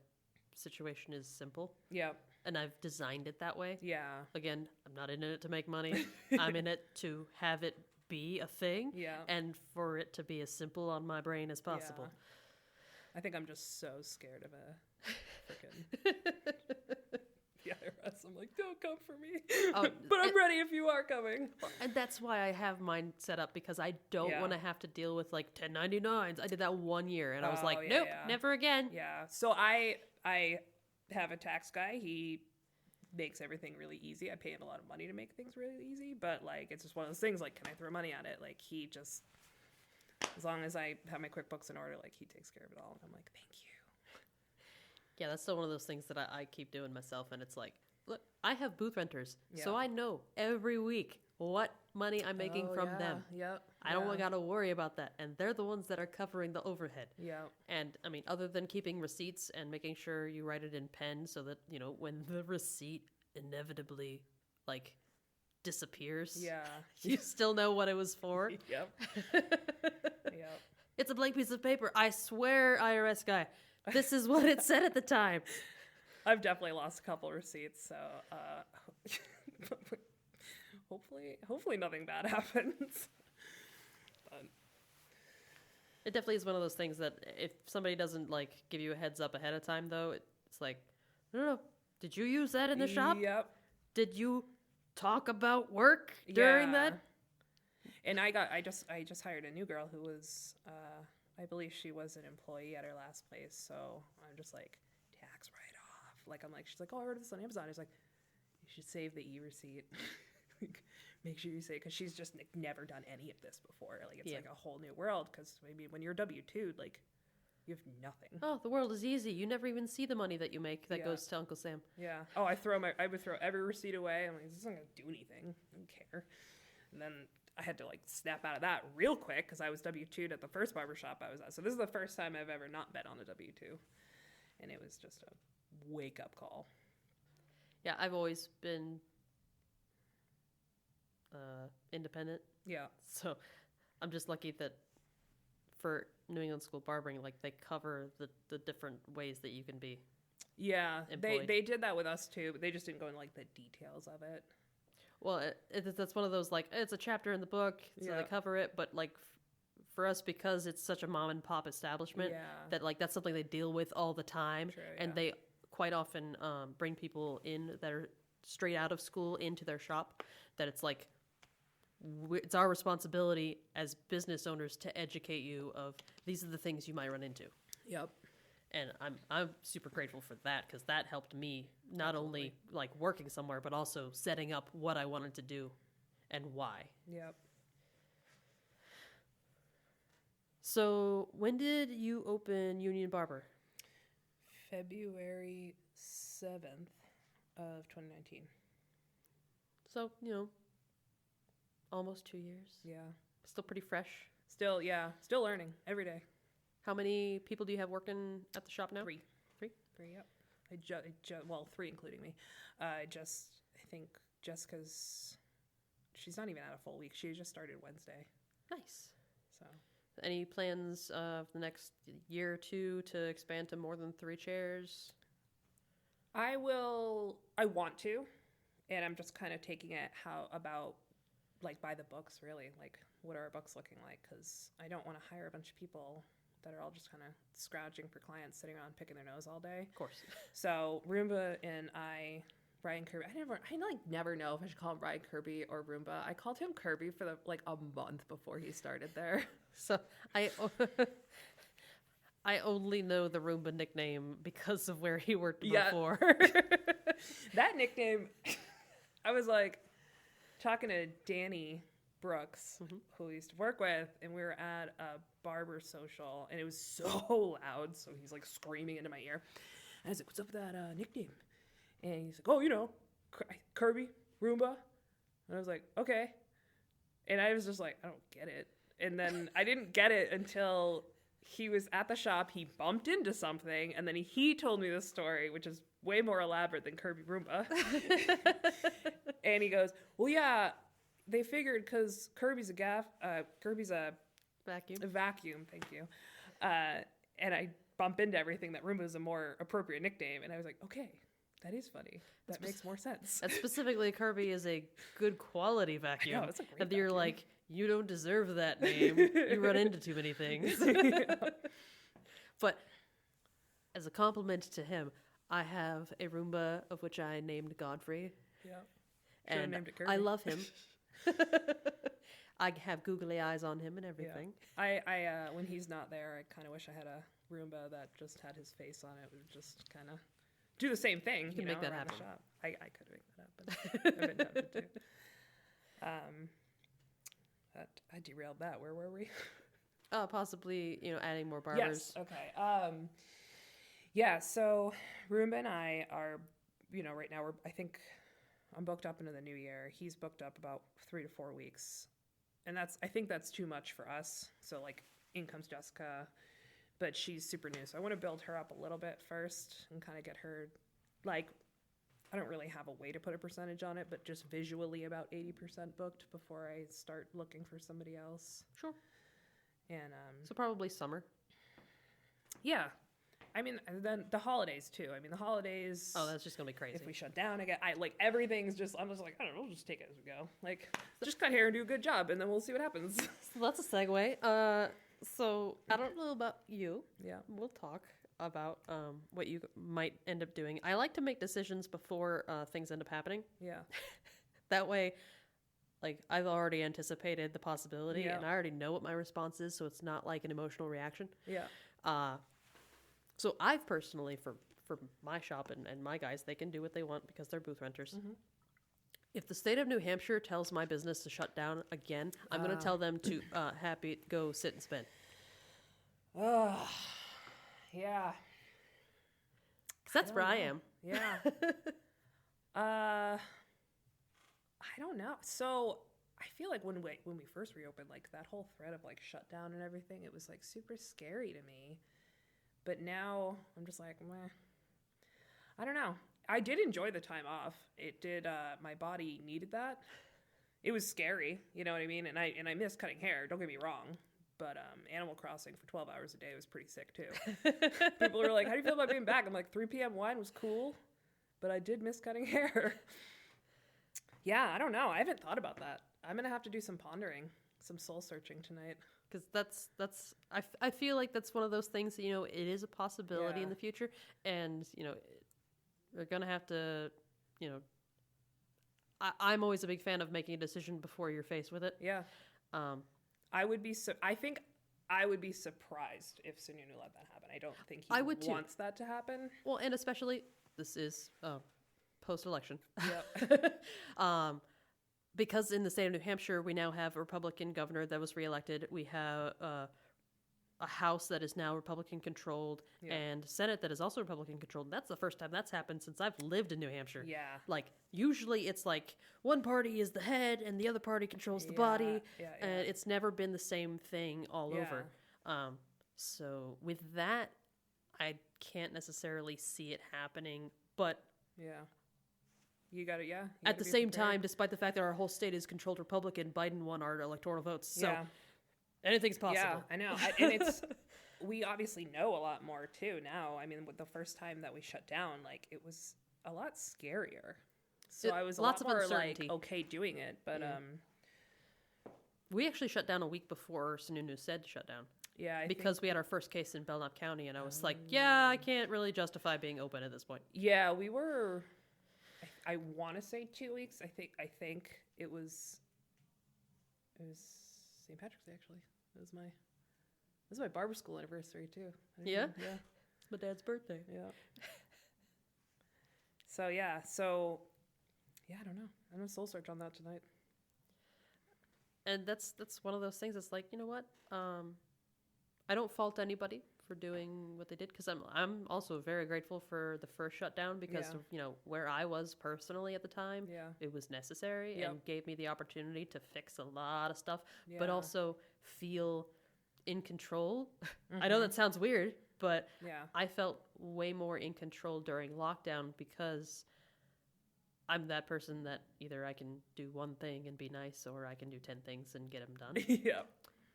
situation is simple. Yeah. And I've designed it that way. Yeah. Again, I'm not in it to make money. I'm in it to have it be a thing. Yeah. And for it to be as simple on my brain as possible. Yeah. I think I'm just so scared of a freaking the IRS. I'm like, don't come for me. But I'm ready if you are coming. And that's why I have mine set up, because I don't want to have to deal with like 1099s. I did that 1 year and I was like, nope, never again. Yeah. So I have a tax guy. He makes everything really easy. I pay him a lot of money to make things really easy, but like it's just one of those things, like, can I throw money at it? Like, he just, as long as I have my QuickBooks in order, like, he takes care of it all. And I'm like, thank you. Yeah, that's still one of those things that I keep doing myself. And it's like, look, I have booth renters, so I know every week what money I'm making from them. Yep. I don't got to worry about that. And they're the ones that are covering the overhead. Yeah. And I mean, other than keeping receipts and making sure you write it in pen so that, you know, when the receipt inevitably like disappears, you still know what it was for. Yep. Yep. It's a blank piece of paper. I swear, IRS guy, this is what it said at the time. I've definitely lost a couple receipts, so hopefully nothing bad happens. But it definitely is one of those things that if somebody doesn't like give you a heads up ahead of time, though, it's like, no, did you use that in the shop? Yep. Did you talk about work during that? And I just hired a new girl who was I believe she was an employee at her last place, so I'm just like, tax write off. Like, I'm like, she's like, oh, I ordered this on Amazon. I was like, you should save the e-receipt. Make sure you say, because she's just like, never done any of this before. Like, it's like a whole new world, because maybe when you're W-2, like, you have nothing. Oh, the world is easy. You never even see the money that you make that goes to Uncle Sam. Yeah. Oh, I would throw every receipt away. I'm like, this isn't going to do anything. I don't care. And then I had to like snap out of that real quick because I was W-2'd at the first barbershop I was at. So this is the first time I've ever not been on a W-2. And it was just a wake-up call. Yeah, I've always been independent. Yeah. So I'm just lucky that for New England School Barbering, like, they cover the different ways that you can be employed. They did that with us too, but they just didn't go into like the details of it. Well, that's one of those, like, it's a chapter in the book, so they cover it, but, like, for us, because it's such a mom-and-pop establishment, that, like, that's something they deal with all the time, and they quite often bring people in that are straight out of school into their shop, that it's, like, it's our responsibility as business owners to educate you of these are the things you might run into. Yep. And I'm super grateful for that, because that helped me not only like working somewhere, but also setting up what I wanted to do and why. Yep. So when did you open Union Barber? February 7th of 2019. So, you know, almost 2 years. Yeah. Still pretty fresh. Still learning every day. How many people do you have working at the shop now? Three, yep. Well, 3 including me. I think Jessica's, she's not even at a full week. She just started Wednesday. Nice. So. Any plans for the next year or two to expand to more than 3 chairs? I want to, and I'm just kind of taking it like by the books, really. Like, what are our books looking like? Because I don't want to hire a bunch of people that are all just kind of scrounging for clients, sitting around picking their nose all day. Of course. So Roomba and Brian Kirby, I never know if I should call him Brian Kirby or Roomba. I called him Kirby for a month before he started there. So I only know the Roomba nickname because of where he worked before. That nickname, I was like talking to Danny Brooks, who we used to work with, and we were at a barber social, and it was so loud, so he's like screaming into my ear. And I was like, what's up with that nickname? And he's like, oh, you know, Kirby, Roomba. And I was like, okay. And I was just like, I don't get it. And then I didn't get it until he was at the shop, he bumped into something, and then he told me this story, which is way more elaborate than Kirby Roomba. And he goes, well, yeah, they figured because Kirby's a vacuum, thank you. And I bump into everything that Roomba is a more appropriate nickname. And I was like, okay, that is funny. That makes more sense. And specifically, Kirby is a good quality vacuum. It's a great and you're vacuum. like, you don't deserve that name. You run into too many things. But as a compliment to him, I have a Roomba of which I named Godfrey. Yeah. And named it Kirby. I love him. I have googly eyes on him and everything. Yeah. I when he's not there, I kind of wish I had a Roomba that just had his face on it. It would just kind of do the same thing. You can make that around happen. the shop. I could make that happen. I've been tempted to. I derailed that. Where were we? Possibly, adding more barbers. Yes. Okay. Yeah. So Roomba and I are, right now I think I'm booked up into the new year. He's booked up about 3 to 4 weeks, and I think that's too much for us. So like, in comes Jessica, but she's super new, so I want to build her up a little bit first and kind of get her, like, I don't really have a way to put a percentage on it, but just visually about 80% booked before I start looking for somebody else. Sure. And So probably summer. yeah. I mean, and then the holidays too. I mean, the holidays. Oh, that's just gonna be crazy. If we shut down again, everything's just. I'm just like, I don't know. We'll just take it as we go. Like, just cut hair and do a good job, and then we'll see what happens. So that's a segue. So I don't know about you. Yeah. We'll talk about what you might end up doing. I like to make decisions before things end up happening. Yeah. That way, like, I've already anticipated the possibility, Yeah. and I already know what my response is, so it's not like an emotional reaction. Yeah. So I've personally, for my shop and my guys, they can do what they want because they're booth renters. Mm-hmm. If the state of New Hampshire tells my business to shut down again, I'm going to tell them to go sit and spin. Oh. Yeah. 'Cause that's where I am. Yeah. I don't know. So I feel like when we first reopened, like, that whole threat of like shutdown and everything, it was like super scary to me. But now I'm just like, meh. I don't know. I did enjoy the time off. It did. My body needed that. It was scary, you know what I mean? And I miss cutting hair. Don't get me wrong. But Animal Crossing for 12 hours a day was pretty sick too. People were like, "How do you feel about being back?" I'm like, 3 p.m. wine was cool, but I did miss cutting hair. Yeah, I don't know. I haven't thought about that. I'm gonna have to do some pondering, some soul searching tonight. Because I feel like that's one of those things that, it is a possibility in the future. And, we're going to have to, I'm always a big fan of making a decision before you're faced with it. Yeah. I think I would be surprised if Sununu let that happen. I don't think he wants that to happen. Well, and especially, this is post-election. Yeah. Because in the state of New Hampshire, we now have a Republican governor that was reelected. We have a House that is now Republican-controlled and Senate that is also Republican-controlled. That's the first time that's happened since I've lived in New Hampshire. Yeah. Like, usually it's like one party is the head and the other party controls the body. Yeah. And it's never been the same thing all over. So with that, I can't necessarily see it happening. But yeah. You got it, yeah. At the same time, despite the fact that our whole state is controlled Republican, Biden won our electoral votes. So anything's possible. Yeah, I know. And we obviously know a lot more too now. I mean, with the first time that we shut down, like, it was a lot scarier. So I was lots a of lot more uncertainty. like okay doing it, but we actually shut down a week before Sununu said to shut down. Yeah, because we had our first case in Belknap County, and I was like, I can't really justify being open at this point. Yeah, we were. I want to say 2 weeks. I think it was St. Patrick's Day, actually. It was my barber school anniversary too. Yeah? Yeah. It's my dad's birthday. Yeah. So I don't know. I'm gonna soul search on that tonight. And that's one of those things that's like, you know what? I don't fault anybody for doing what they did, because I'm also very grateful for the first shutdown because of, where I was personally at the time. Yeah. It was necessary and gave me the opportunity to fix a lot of stuff, Yeah. but also feel in control. I know that sounds weird, But Yeah. I felt way more in control during lockdown because I'm that person that either I can do one thing and be nice, or I can do 10 things and get them done. Yeah.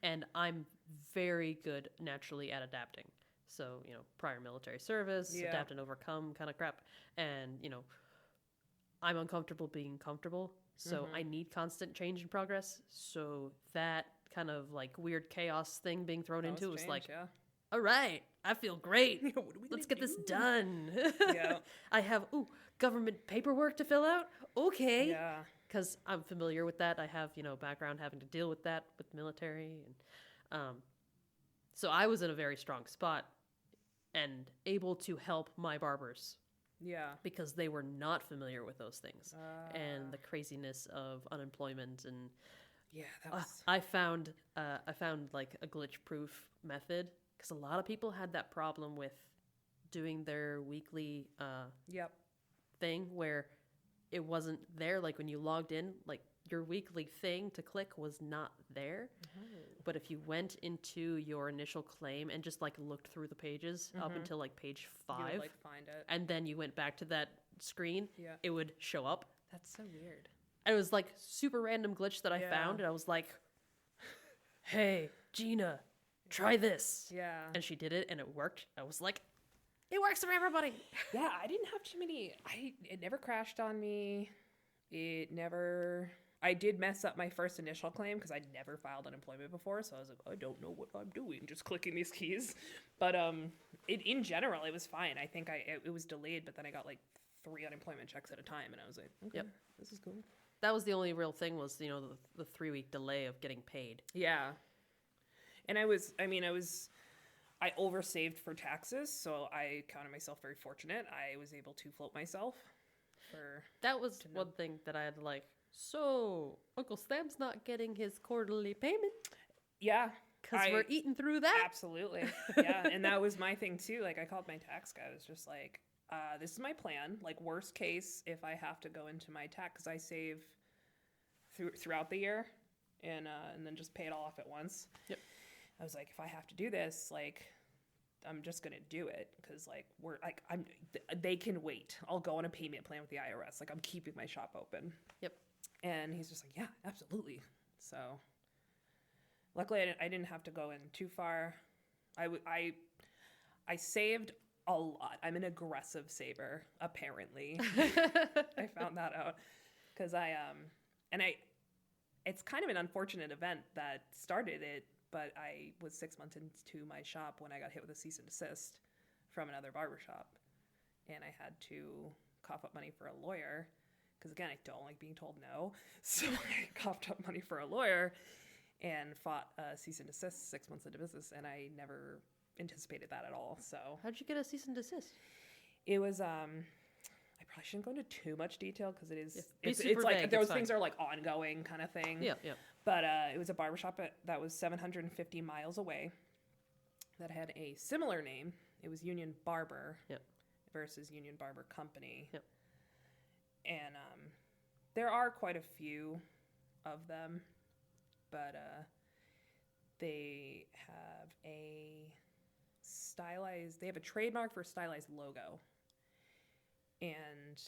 And I'm very good naturally at adapting. So, prior military service, Yeah. adapt and overcome kind of crap. And, I'm uncomfortable being comfortable. So I need constant change and progress. So that kind of like weird chaos thing being thrown into it was like, yeah. all right, I feel great. What are we Let's gonna get this do? done. Yeah. I have, government paperwork to fill out. Okay. Yeah. Because I'm familiar with that. I have, background having to deal with that with military. And so I was in a very strong spot and able to help my barbers Yeah. because they were not familiar with those things and the craziness of unemployment. And Yeah, that was. I found like a glitch-proof method because a lot of people had that problem with doing their weekly Yep. thing where it wasn't there. Like when you logged in, like your weekly thing to click was not there. But if you went into your initial claim and just like looked through the pages up until like page You 5, would, like, find it. and then you went back to that screen, Yeah. it would show up. That's so weird. It was like super random glitch that I found, and I was like, "Hey, Gina, try this." Yeah. And she did it, and it worked. I was like, "It works for everybody." Yeah, I didn't have too many. It never crashed on me. It never. I did mess up my first initial claim because I'd never filed unemployment before, so I was like, I don't know what I'm doing, just clicking these keys. But in general, it was fine. I think it was delayed, but then I got like 3 unemployment checks at a time, and I was like, okay, Yep. this is cool. That was the only real thing was, the 3-week delay of getting paid. Yeah, and I oversaved for taxes, so I counted myself very fortunate. I was able to float myself for. That was one thing that I had to like, so Uncle Sam's not getting his quarterly payment Yeah. because we're eating through that. Absolutely. Yeah. And that was my thing too. Like I called my tax guy. I was just like, this is my plan. Like worst case, if I have to go into my tax, because I save throughout the year and then just pay it all off at once. Yep. I was like, if I have to do this, like, I'm just going to do it. Cause like they can wait. I'll go on a payment plan with the IRS. Like I'm keeping my shop open. Yep. And he's just like, yeah, absolutely. So luckily I didn't have to go in too far. I saved a lot. I'm an aggressive saver, apparently. I found that out because it's kind of an unfortunate event that started it, but I was 6 months into my shop when I got hit with a cease and desist from another barbershop. And I had to cough up money for a lawyer because, again, I don't like being told no. So I coughed up money for a lawyer and fought a cease and desist 6 months into business, and I never anticipated that at all. So How'd you get a cease and desist? it was I probably shouldn't go into too much detail because it's super like vague, those it's things fine. are like ongoing kind of thing. Yeah, yeah. But it was a barbershop that was 750 miles away that had a similar name. It was Union Barber versus Union Barber Company. Yep. And there are quite a few of them, but they have a trademark for a stylized logo. And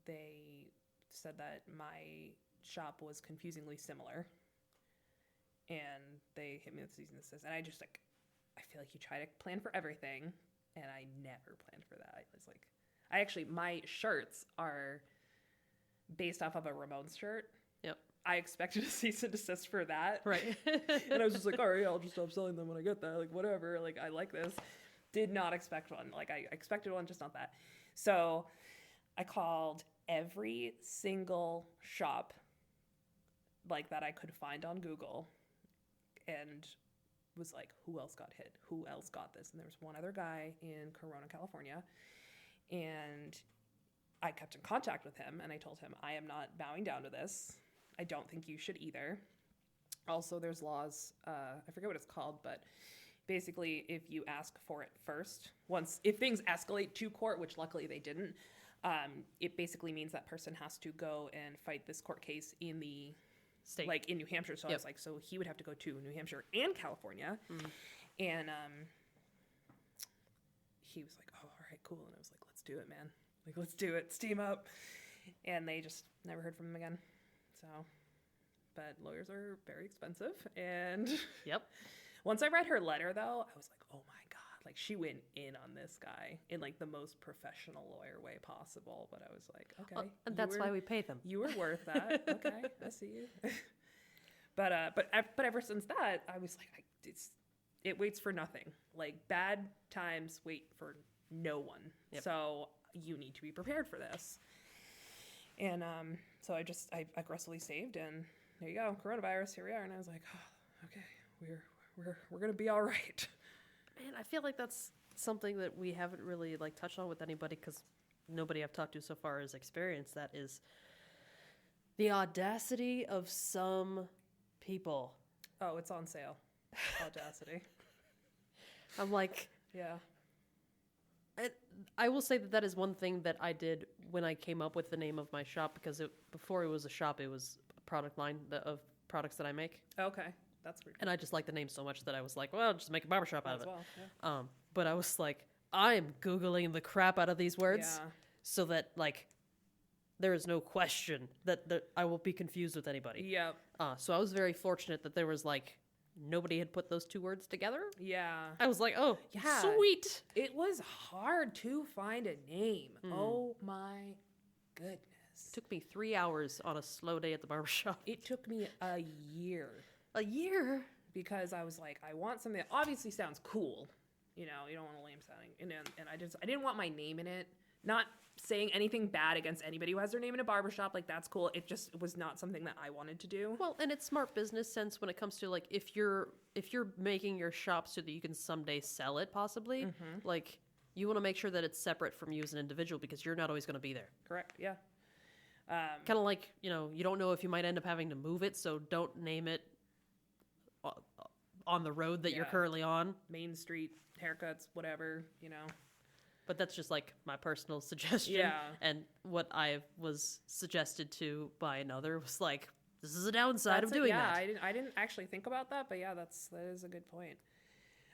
they said that my shop was confusingly similar. And they hit me with cease and desist. And I just like, I feel like you try to plan for everything. And I never planned for that. I was like, my shirts are based off of a Ramones shirt. Yep. I expected a cease and desist for that. Right. And I was just like, all right, I'll just stop selling them when I get that. Like, whatever. Like, I like this. Did not expect one. Like, I expected one, just not that. So I called every single shop like that I could find on Google and was like, who else got hit? Who else got this? And there was one other guy in Corona, California. And I kept in contact with him and I told him, I am not bowing down to this. I don't think you should either. Also, there's laws, I forget what it's called, but basically if you ask for it first, if things escalate to court, which luckily they didn't, it basically means that person has to go and fight this court case in the State. Like in New Hampshire. So I was like, so he would have to go to New Hampshire and California. And he was like, oh, all right, cool. And I was like, let's do it, man. Like, let's do it. Steam up. And they just never heard from him again. So, but lawyers are very expensive. And Yep. once I read her letter, though, I was like, oh my God. Like, she went in on this guy in like the most professional lawyer way possible. But I was like, okay. Well, and that's why we pay them. You were worth that. Okay. I see you. But ever since that, I was like, it waits for nothing. Like, bad times wait for no one. Yep. So you need to be prepared for this. And so I aggressively saved, and there you go, coronavirus. Here we are. And I was like, oh, okay, we're gonna be all right. Man, I feel like that's something that we haven't really like touched on with anybody, because nobody I've talked to so far has experienced that, is the audacity of some people. Oh, it's on sale. Audacity. I'm like, Yeah. I will say that is one thing that I did when I came up with the name of my shop, because before it was a shop, it was a product line of products that I make. Okay, that's weird. And I just liked the name so much that I was like, well, just make a barbershop out of it. Well, yeah. But I was like, I'm Googling the crap out of these words so that, like, there is no question that I will be confused with anybody. Yep. So I was very fortunate that there was, like, nobody had put those two words together. Yeah. I was like, oh, Yeah. sweet. It was hard to find a name. Oh my goodness. It took me 3 hours on a slow day at the barbershop. It took me a year. A year? Because I was like, I want something that obviously sounds cool. You know, you don't want a lame sounding. And I didn't want my name in it. Not saying anything bad against anybody who has their name in a barbershop. Like, that's cool. It just was not something that I wanted to do. Well, and it's smart business sense when it comes to, like, if you're making your shop so that you can someday sell it, possibly, like, you want to make sure that it's separate from you as an individual, because you're not always going to be there. Correct. Yeah. Kind of like, you know, you don't know if you might end up having to move it, so don't name it on the road that you're currently on. Main Street, haircuts, whatever, you know. But that's just like my personal suggestion. Yeah. And what I was suggested to by another was like, this is a downside of doing that. I didn't actually think about that, but yeah, that is a good point.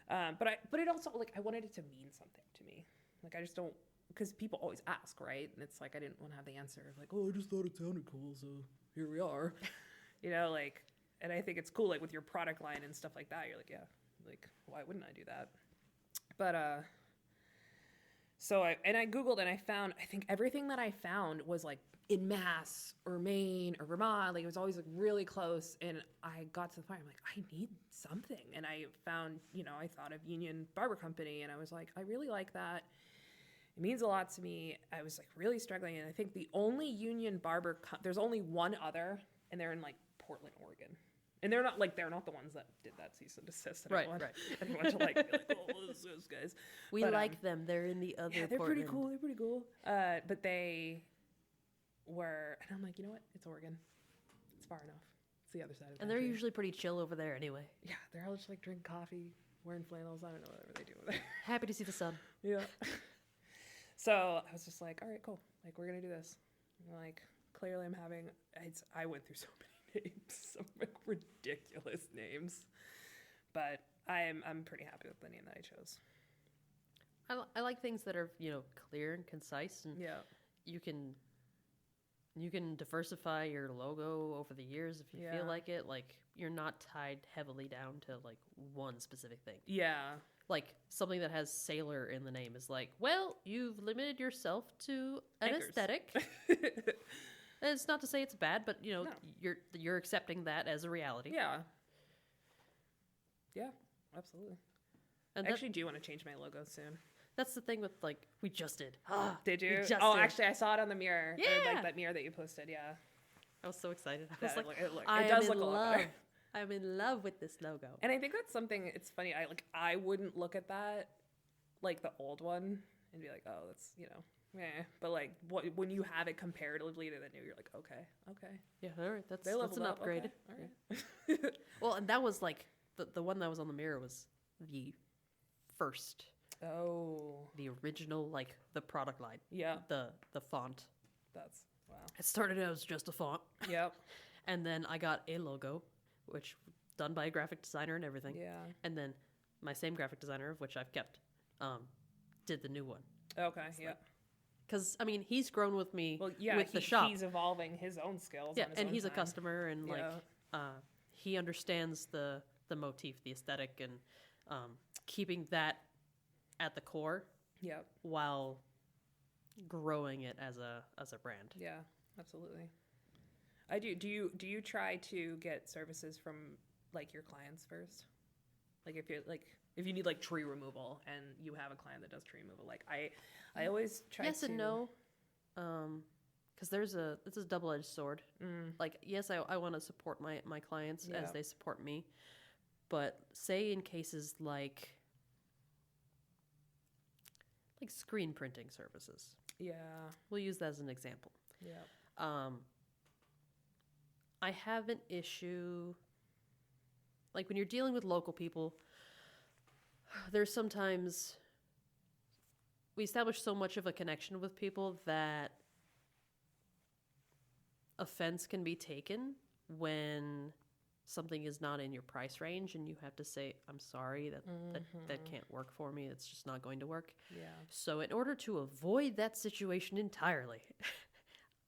But it also, like, I wanted it to mean something to me. Like, I just don't, because people always ask, right? And it's like, I didn't want to have the answer of like, oh, I just thought it sounded cool, so here we are. You know, like, and I think it's cool, like, with your product line and stuff like that. You're like, yeah, like, why wouldn't I do that? But, so I Googled and I found, I think everything that I found was like in Mass or Maine or Vermont. Like, it was always like really close. And I got to the point, I'm like, I need something. And I found, you know, I thought of Union Barber Company, and I was like, I really like that. It means a lot to me. I was like really struggling. And I think the only Union Barber, there's only one other, and they're in like Portland, Oregon. And they're not the ones that did that cease and desist. I didn't want to like be like, oh, those guys. We like them. They're in the other. Yeah, they're Portland. pretty cool. But they were, and I'm like, you know what? It's Oregon. It's far enough. It's the other side of the And country. they're usually pretty chill over there anyway. Yeah, they're all just like drinking coffee, wearing flannels. I don't know whatever they do over there. Happy to see the sun. Yeah. So I was just like, all right, cool. Like, we're gonna do this. And like, clearly, I went through so many names, some like ridiculous names, but I'm pretty happy with the name that I chose. I like things that are, you know, clear and concise, and Yeah. you can diversify your logo over the years if you feel like it. Like, you're not tied heavily down to like one specific thing. Yeah. Like, something that has sailor in the name is like, well, you've limited yourself to an Anchors. aesthetic. And it's not to say it's bad, but, you know, No. you're accepting that as a reality. Yeah. Yeah, absolutely. And I actually do want to change my logo soon. that's the thing with, like, we just did. Did you? We just Oh, did. actually, I saw it on the mirror. Yeah. Or, like that mirror that you posted. Yeah. I was so excited. I was Yeah, like, it does look a lot better. I'm in love with this logo. And I think that's something. It's funny. I wouldn't look at that, like the old one, and be like, oh, that's, you know, But like, when you have it comparatively to the new, you're like, okay. Yeah, all right, that's They an leveled up. upgrade. Okay, all right. Well, and that was like the one that was on the mirror was the first, the original, like the product line. Yeah. The font. That's wow. It started out as just a font. Yep. And then I got a logo, which done by a graphic designer and everything. Yeah. And then my same graphic designer, of which I've kept, did the new one. Okay, yeah. Because, I mean, he's grown with me Well, yeah, with the shop. he's evolving his own skills. Yeah, on his and own he's a time. customer, and, Yeah. he understands the motif, the aesthetic, and keeping that at the core Yep. while growing it as a brand. Yeah, absolutely. I do. Do you try to get services from like your clients first? Like if you need like tree removal and you have a client that does tree removal, like I always try Yes to. and no. Because it's a double-edged sword. Like, yes, I want to support my clients Yeah. as they support me, but say in cases like screen printing services, Yeah. we'll use that as an example. Yeah. I have an issue, like when you're dealing with local people, there's sometimes we establish so much of a connection with people that offense can be taken when something is not in your price range and you have to say, I'm sorry, that can't work for me. It's just not going to work. Yeah. So in order to avoid that situation entirely,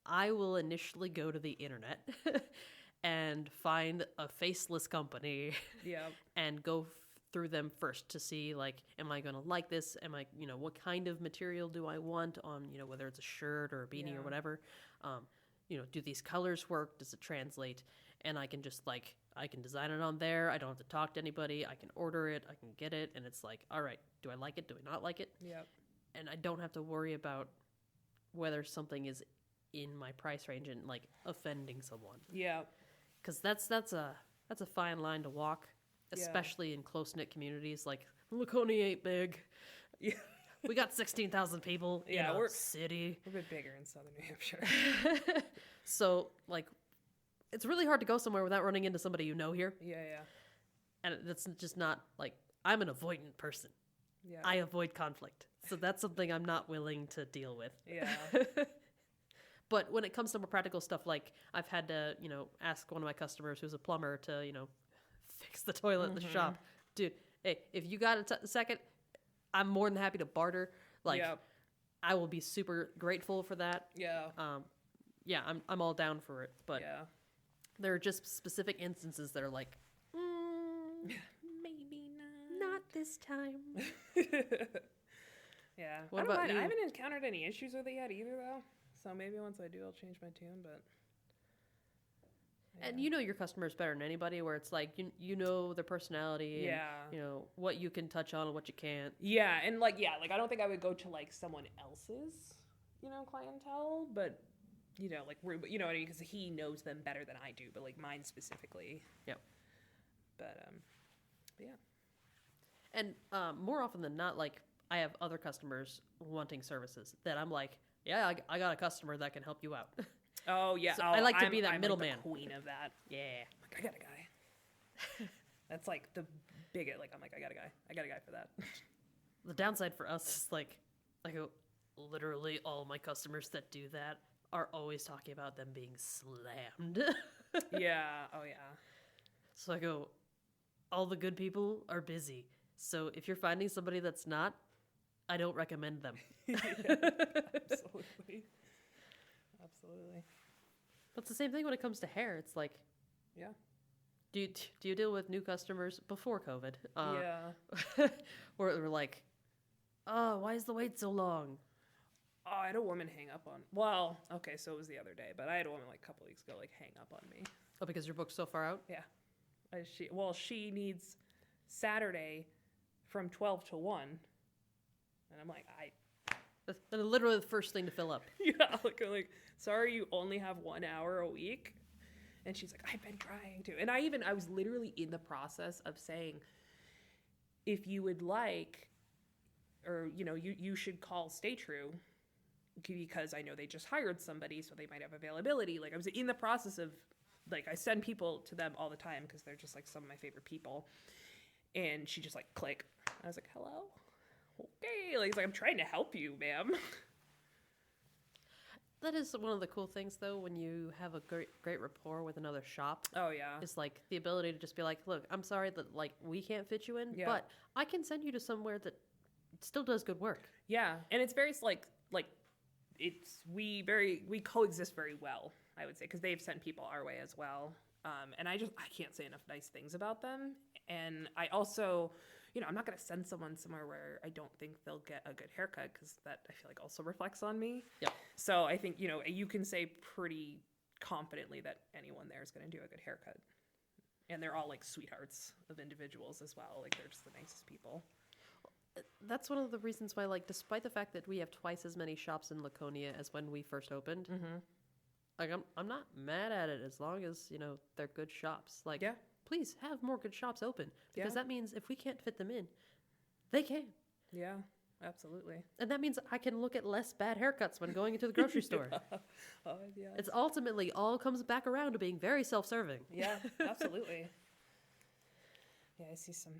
I will initially go to the internet and find a faceless company Yeah. and go through them first to see, like, am I going to like this? Am I, what kind of material do I want on, whether it's a shirt or a beanie Yeah. or whatever. Do these colors work? Does it translate? And I can just I can design it on there. I don't have to talk to anybody. I can order it. I can get it. And it's like, all right, do I like it? Do I not like it? Yep. And I don't have to worry about whether something is in my price range and like offending someone. Yeah. Because that's a fine line to walk, Yeah. especially in close-knit communities. Like, Laconia ain't big. Yeah. We got 16,000 people Yeah, in a we're- city. We're a bit bigger in southern New Hampshire. So, like, it's really hard to go somewhere without running into somebody you know here. Yeah. Yeah. And that's just not, like, I'm an avoidant person. Yeah. I avoid conflict. So that's something I'm not willing to deal with. Yeah. But when it comes to more practical stuff, like I've had to, ask one of my customers who's a plumber to, fix the toilet in the shop. Dude, hey, if you got a second, I'm more than happy to barter. Like, Yep. I will be super grateful for that. Yeah. Yeah, I'm all down for it. But Yeah. there are just specific instances that are like, Maybe not. not this time. Yeah. What I don't about mind. you? I haven't encountered any issues with it yet either, though. So maybe once I do, I'll change my tune. But And you know your customers better than anybody, where it's like, you know their personality and, Yeah. what you can touch on and what you can't. Yeah, and like I don't think I would go to like someone else's, clientele, but like Rube, you know what I mean, because he knows them better than I do, but like mine specifically. Yep. But yeah. And more often than not, like, I have other customers wanting services that I'm like, yeah, I got a customer that can help you out. Oh yeah. So I like to be that I'm middleman. Like the queen of that. Yeah. Like, I got a guy. That's like the biggest. Like I'm like I got a guy for that. The downside for us is like literally all my customers that do that are always talking about them being slammed. Yeah. Oh yeah. So I go, all the good people are busy. So if you're finding somebody that's not, I don't recommend them. Yeah, absolutely. Absolutely. But it's the same thing when it comes to hair. It's like, Yeah. do you deal with new customers before COVID? Yeah. Where we're like, oh, why is the wait so long? Oh, I had a woman hang up on. Well, okay, so it was the other day, but I had a woman like a couple weeks ago like hang up on me. Oh, because your book's so far out? Yeah. She needs Saturday from 12 to 1. And I'm like, That's literally the first thing to fill up. yeah, I'm like, sorry, you only have 1 hour a week. And she's like, I've been trying to. And I was literally in the process of saying, if you would like, or, you should call Stay True, because I know they just hired somebody, so they might have availability. Like, I was in the process of, like, I send people to them all the time because they're just, like, some of my favorite people. And she just, like, click. I was like, hello? Okay. Like, it's like, I'm trying to help you, ma'am. That is one of the cool things, though, when you have a great rapport with another shop. Oh, yeah. Is, like, the ability to just be like, look, I'm sorry that, like, we can't fit you in, Yeah. but I can send you to somewhere that still does good work. Yeah, and it's very like we coexist very well, I would say, because they've sent people our way as well. And I can't say enough nice things about them. And I also, I'm not going to send someone somewhere where I don't think they'll get a good haircut, because that I feel like also reflects on me. Yeah. So I think, you can say pretty confidently that anyone there is going to do a good haircut. And they're all like sweethearts of individuals as well. Like they're just the nicest people. That's one of the reasons why, like, despite the fact that we have twice as many shops in Laconia as when we first opened, like, I'm not mad at it as long as, they're good shops. Like, Yeah. please have more good shops open, because Yeah. that means if we can't fit them in, they can. Yeah, absolutely. And that means I can look at less bad haircuts when going into the grocery store. Yeah. It's ultimately all comes back around to being very self-serving. Yeah, absolutely. Yeah, I see some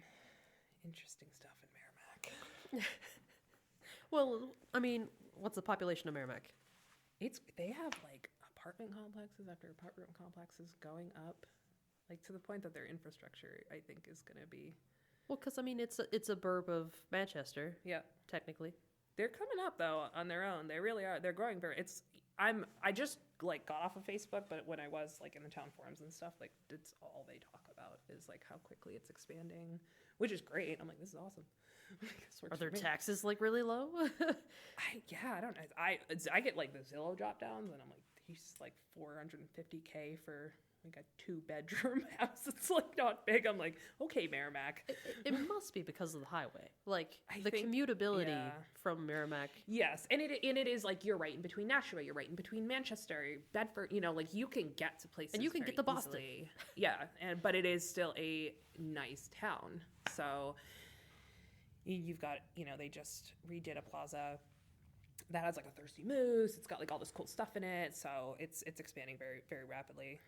interesting stuff in Merrimack. Well, I mean, what's the population of Merrimack? They have like apartment complexes after apartment complexes going up, like to the point that their infrastructure, I think, is going to be. Well, because I mean, it's a burb of Manchester, Yeah, technically. they're coming up though on their own. They really are. They're growing very. I just like got off of Facebook, but when I was like in the town forums and stuff, like it's all they talk about is like how quickly it's expanding, which is great. I'm like, this is awesome. Are their taxes like really low? I don't know. I get like the Zillow drop downs, and I'm like, he's like $450K for like a 2-bedroom house. It's like not big. I'm like, okay, Merrimack. It must be because of the highway, like I the think- commutability yeah. from Merrimack. Yes, and it is like you're right in between Nashua, you're right in between Manchester, Bedford. Like you can get to places, And you can very get to Boston. easily. Yeah, but it is still a nice town. So you've got they just redid a plaza that has like a Thirsty Moose. It's got like all this cool stuff in it, so it's expanding very very rapidly.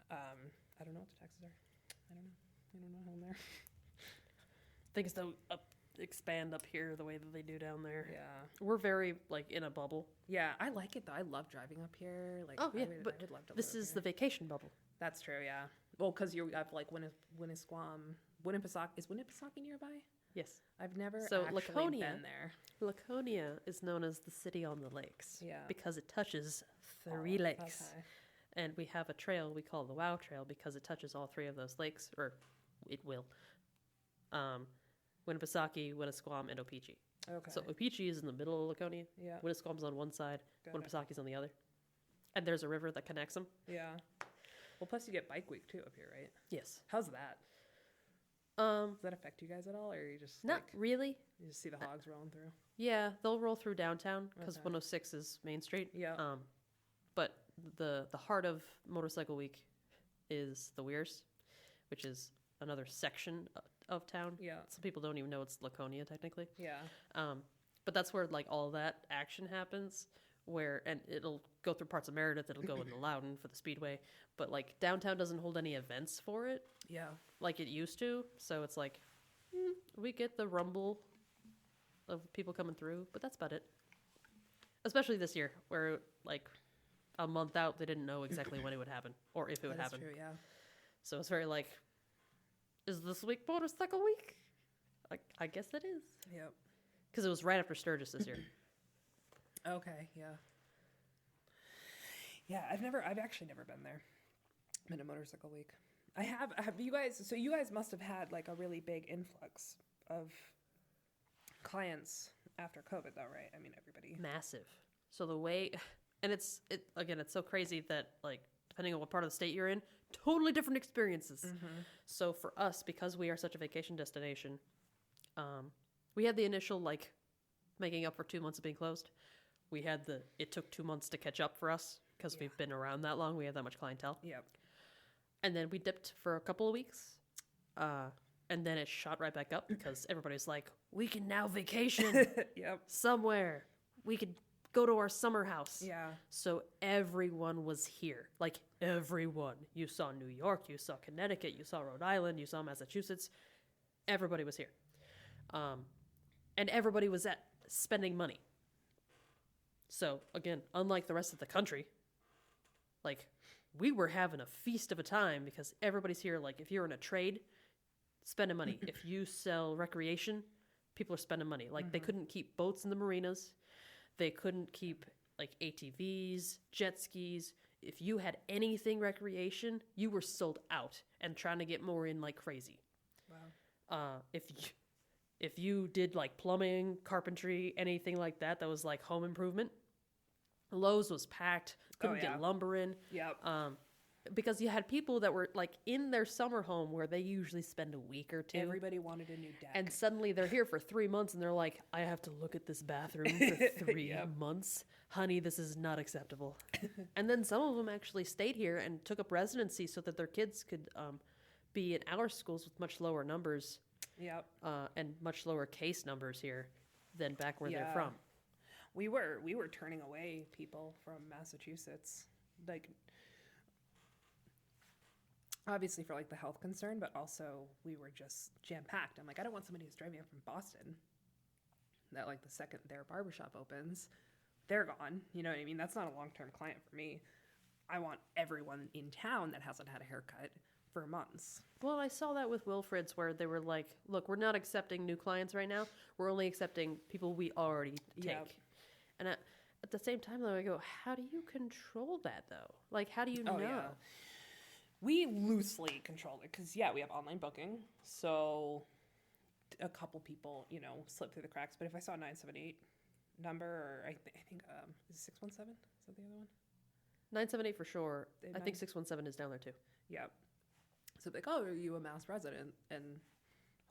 I don't know what the taxes are. I don't know how they're. Things don't expand up here the way that they do down there. Yeah. We're very like in a bubble. Yeah, I like it though. I love driving up here. Like, Oh yeah, I but would love to this live is here. the vacation bubble. That's true, yeah. Well, because you have like Winnisquam, Winnipesaukee. Is Winnipesaukee nearby? Yes. I've never So actually Laconia- been there. Laconia is known as the city on the lakes. Yeah. Because it touches 3 lakes. Okay. And we have a trail we call the Wow Trail because it touches all 3 of those lakes, or it will. Winnipesaukee, Winnisquam, and Opeechee. Okay. So Opeechee is in the middle of Laconia. yeah. Winnisquam's on one side, Got it. Winnipesaukee on the other. And there's a river that connects them. Yeah. Well, plus you get Bike Week too up here, right? Yes. How's that? Does that affect you guys at all, or you just Not like, really. you just see the hogs rolling through? Yeah, they'll roll through downtown because Okay. 106 is Main Street. Yeah. But the heart of Motorcycle Week is the Weirs, which is another section of town. Yeah. Some people don't even know it's Laconia technically. Yeah. But that's where like all that action happens. And it'll go through parts of Meredith. It'll go into Loudon for the Speedway. But like downtown doesn't hold any events for it Yeah. like it used to. So it's like we get the rumble of people coming through, but that's about it. Especially this year, where like a month out, they didn't know exactly when it would happen or if it would That is happen. true, yeah. So it's very like, is this week Motorcycle Week? I guess it is. Yep. Because it was right after Sturgis this year. Okay, yeah. Yeah, I've actually never been there. Been to Motorcycle Week. Have you guys, so you guys must have had like a really big influx of clients after COVID though, right? I mean, everybody. Massive. So the way, and it's so crazy that like, depending on what part of the state you're in, totally different experiences. So for us, because we are such a vacation destination, we had the initial like making up for 2 months of being closed. We had it took 2 months to catch up for us because Yeah. we've been around that long. We had that much clientele. Yep. And then we dipped for a couple of weeks. And then it shot right back up because everybody's like, we can now vacation Yep. somewhere. We could go to our summer house. Yeah. So everyone was here. Like everyone. You saw New York, you saw Connecticut, you saw Rhode Island, you saw Massachusetts. Everybody was here. And everybody was spending money. So again, unlike the rest of the country, like we were having a feast of a time because everybody's here. Like if you're in a trade, spending money. If you sell recreation, people are spending money. Like they couldn't keep boats in the marinas. They couldn't keep like ATVs, jet skis. If you had anything recreation, you were sold out and trying to get more in like crazy. Wow. If you did like plumbing, carpentry, anything like that was like home improvement, Lowe's was packed. Couldn't get lumber in. Yep. Because you had people that were like in their summer home where they usually spend a week or two. Everybody wanted a new deck. And suddenly they're here for 3 months and they're like, I have to look at this bathroom for 3 months. Honey, this is not acceptable. And then some of them actually stayed here and took up residency so that their kids could be in our schools with much lower numbers. Yep. And much lower case numbers here than back where they're from. We were turning away people from Massachusetts, like obviously for like the health concern, but also we were just jam packed. I'm like, I don't want somebody who's driving up from Boston. That like the second their barbershop opens, they're gone. You know what I mean? That's not a long-term client for me. I want everyone in town that hasn't had a haircut for months. Well, I saw that with Wilfred's where they were like, look, we're not accepting new clients right now. We're only accepting people we already take. Yep. And at the same time, though, I go, how do you control that, though? Like, how do you know? Yeah. We loosely control it because, we have online booking. So a couple people, slip through the cracks. But if I saw a 978 number, or I think, is it 617? Is that the other one? 978 for sure. I think 617 is down there, too. Yep. So like, oh, are you a Mass resident? And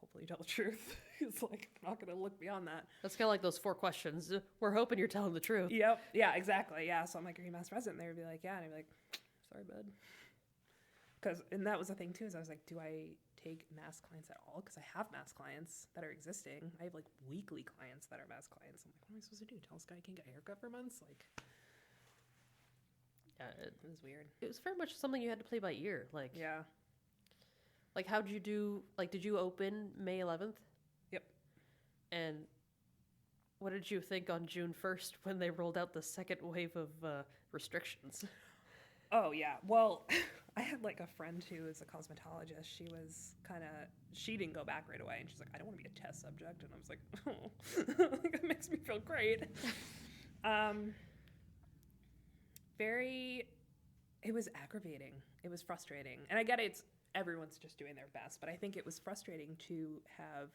hopefully you tell the truth. It's like, I'm not going to look beyond that. That's kind of like those 4 questions. We're hoping you're telling the truth. Yep. Yeah, exactly. Yeah. So I'm like, are you a Mass resident? And they would be like, yeah. And I'd be like, sorry, bud. And that was the thing too, is I was like, do I take Mass clients at all? Because I have Mass clients that are existing. I have like weekly clients that are Mass clients. I'm like, what am I supposed to do? Tell this guy I can't get a haircut for months? Like, yeah, it was weird. It was very much something you had to play by ear. Like, yeah. Like, how'd you do? Like, did you open May 11th? Yep. And what did you think on June 1st when they rolled out the second wave of restrictions? Oh, yeah. Well, I had like a friend who is a cosmetologist. She didn't go back right away. And she's like, I don't want to be a test subject. And I was like, oh, that makes me feel great. It was aggravating. It was frustrating. And I get it. Everyone's just doing their best. But I think it was frustrating to have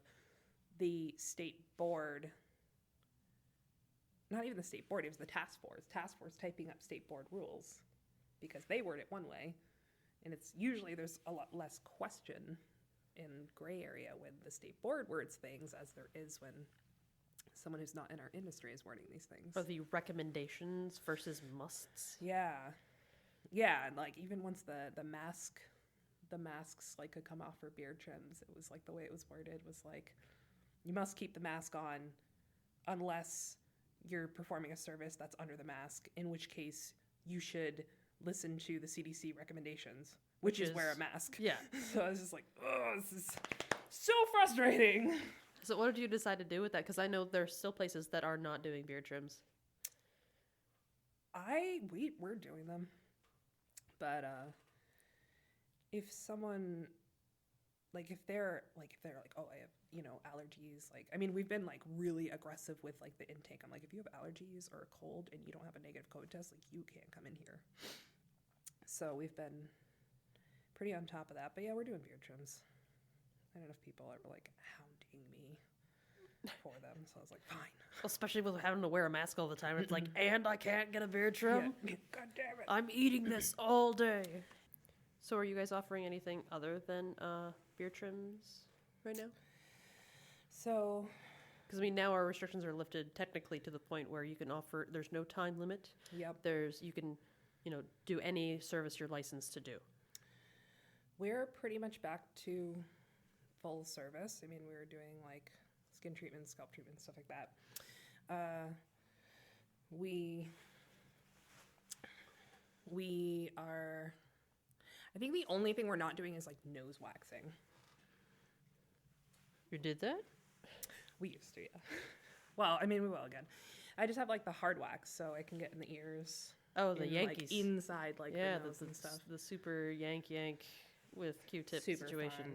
the state board, not even the state board, it was the task force typing up state board rules because they word it one way. And it's usually there's a lot less question in gray area when the state board words things as there is when someone who's not in our industry is wording these things. Or the recommendations versus musts. Yeah. Yeah, and like even once the masks like could come off for beard trims, it was like the way it was worded was like you must keep the mask on unless you're performing a service that's under the mask, in which case you should listen to the CDC recommendations, which is wear a mask. Yeah. So I was just like, oh, this is so frustrating. So what did you decide to do with that? Because I know there's still places that are not doing beard trims. We're doing them. But if someone if they're like, oh, I have, allergies, like, I mean, we've been like really aggressive with like the intake. I'm like, if you have allergies or a cold and you don't have a negative COVID test, like you can't come in here. So we've been pretty on top of that. But yeah, we're doing beard trims. I don't know if people are like hounding me for them. So I was like, fine. Especially with having to wear a mask all the time. It's like, and I can't get a beard trim? Yeah. God damn it. I'm eating this all day. So are you guys offering anything other than beard trims right now? So, because I mean, now our restrictions are lifted technically to the point where you can offer. There's no time limit. Yep. You can, do any service you're licensed to do. We're pretty much back to full service. I mean, we were doing like skin treatments, scalp treatments, stuff like that. We are. I think the only thing we're not doing is like nose waxing. You did that? We used to, yeah. Well, I mean, we will again. I just have like the hard wax, so I can get in the ears. Oh, the Yankees. Like, inside, like the nose and stuff. The super yank with Q-tip Super situation.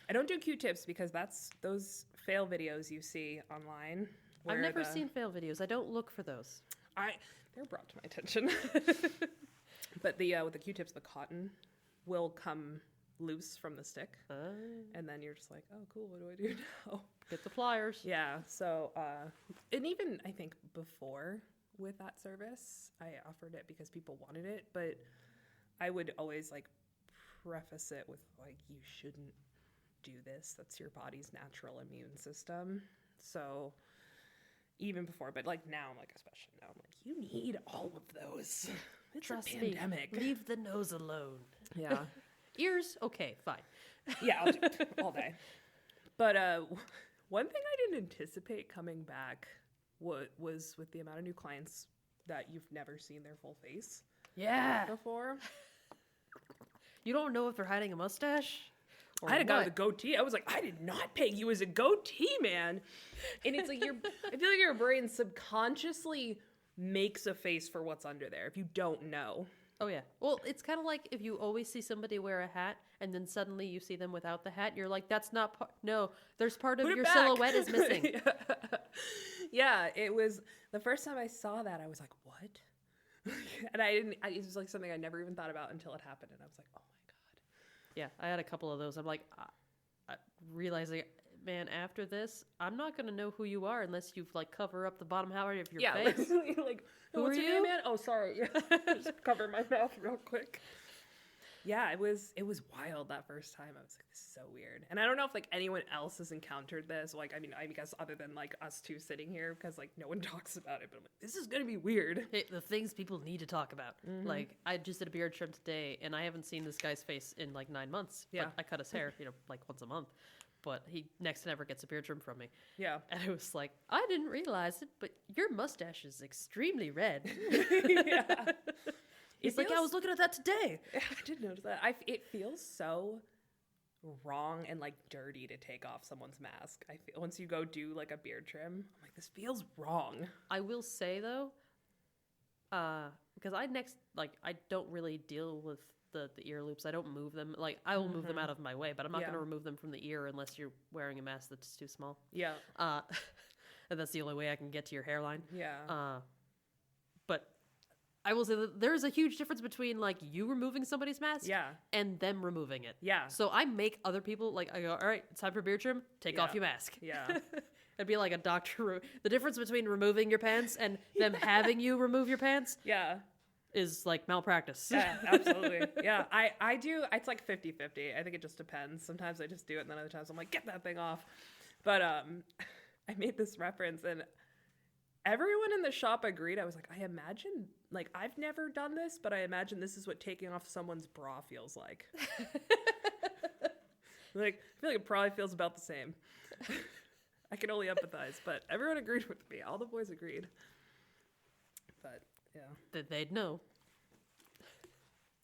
fun. I don't do Q-tips because that's those fail videos you see online. I've never seen fail videos. I don't look for those. They're brought to my attention. But with the Q-tips, the cotton will come loose from the stick. And then you're just like, oh, cool, what do I do now? Get the pliers. Yeah, so, and even, I think, before with that service, I offered it because people wanted it, but I would always, like, preface it with, like, you shouldn't do this. That's your body's natural immune system. So, even before, but, like, now, I'm like, especially now, I'm like, you need all of those. It's Trust a pandemic. me. Leave the nose alone. Yeah. Ears? Okay, fine. Yeah, I'll do it all day. But one thing I didn't anticipate coming back was with the amount of new clients that you've never seen their full face before. You don't know if they're hiding a mustache? I had a guy with a goatee. I was like, I did not peg you as a goatee, man. And it's like I feel like your brain subconsciously makes a face for what's under there if you don't know. Oh, yeah. Well, it's kind of like if you always see somebody wear a hat and then suddenly you see them without the hat, you're like, that's not part. No, there's part of your silhouette is missing. Yeah, it was the first time I saw that, I was like, what? And it was like something I never even thought about until it happened. And I was like, oh my God. Yeah, I had a couple of those. I'm like, realizing, man, after this, I'm not going to know who you are unless you like cover up the bottom half of your face. Like, who what's are your you? name, man? Oh, sorry. Just cover my mouth real quick. Yeah, it was wild that first time. I was like, this is so weird. And I don't know if like anyone else has encountered this. Like, I mean, I guess other than like us two sitting here, because like no one talks about it. But I'm like, this is gonna be weird. Hey, the things people need to talk about. Mm-hmm. Like, I just did a beard trim today, and I haven't seen this guy's face in like 9 months. Yeah. But I cut his hair, like once a month. But he next to never gets a beard trim from me. Yeah. And I was like, I didn't realize it, but your mustache is extremely red. Yeah. He's like, I was looking at that today. I did notice that. It feels so wrong and like dirty to take off someone's mask. I feel once you go do like a beard trim, I'm like, this feels wrong. I will say though, because I don't really deal with the ear loops. I don't move them. Like, I will move them out of my way, but I'm not going to remove them from the ear unless you're wearing a mask that's too small. Yeah. And that's the only way I can get to your hairline. Yeah. But I will say that there's a huge difference between like you removing somebody's mask and them removing it. Yeah. So I make other people like, I go, all right, it's time for beard trim. Take off your mask. Yeah. It'd be like a doctor. The difference between removing your pants and them having you remove your pants. Yeah. Is like malpractice. Yeah, absolutely. Yeah, I do. It's like 50-50. I think it just depends. Sometimes I just do it, and then other times I'm like, get that thing off. But I made this reference, and everyone in the shop agreed. I was like, I imagine, like, I've never done this, but I imagine this is what taking off someone's bra feels like. Like, I feel like it probably feels about the same. I can only empathize, but everyone agreed with me. All the boys agreed. But yeah. That they'd know.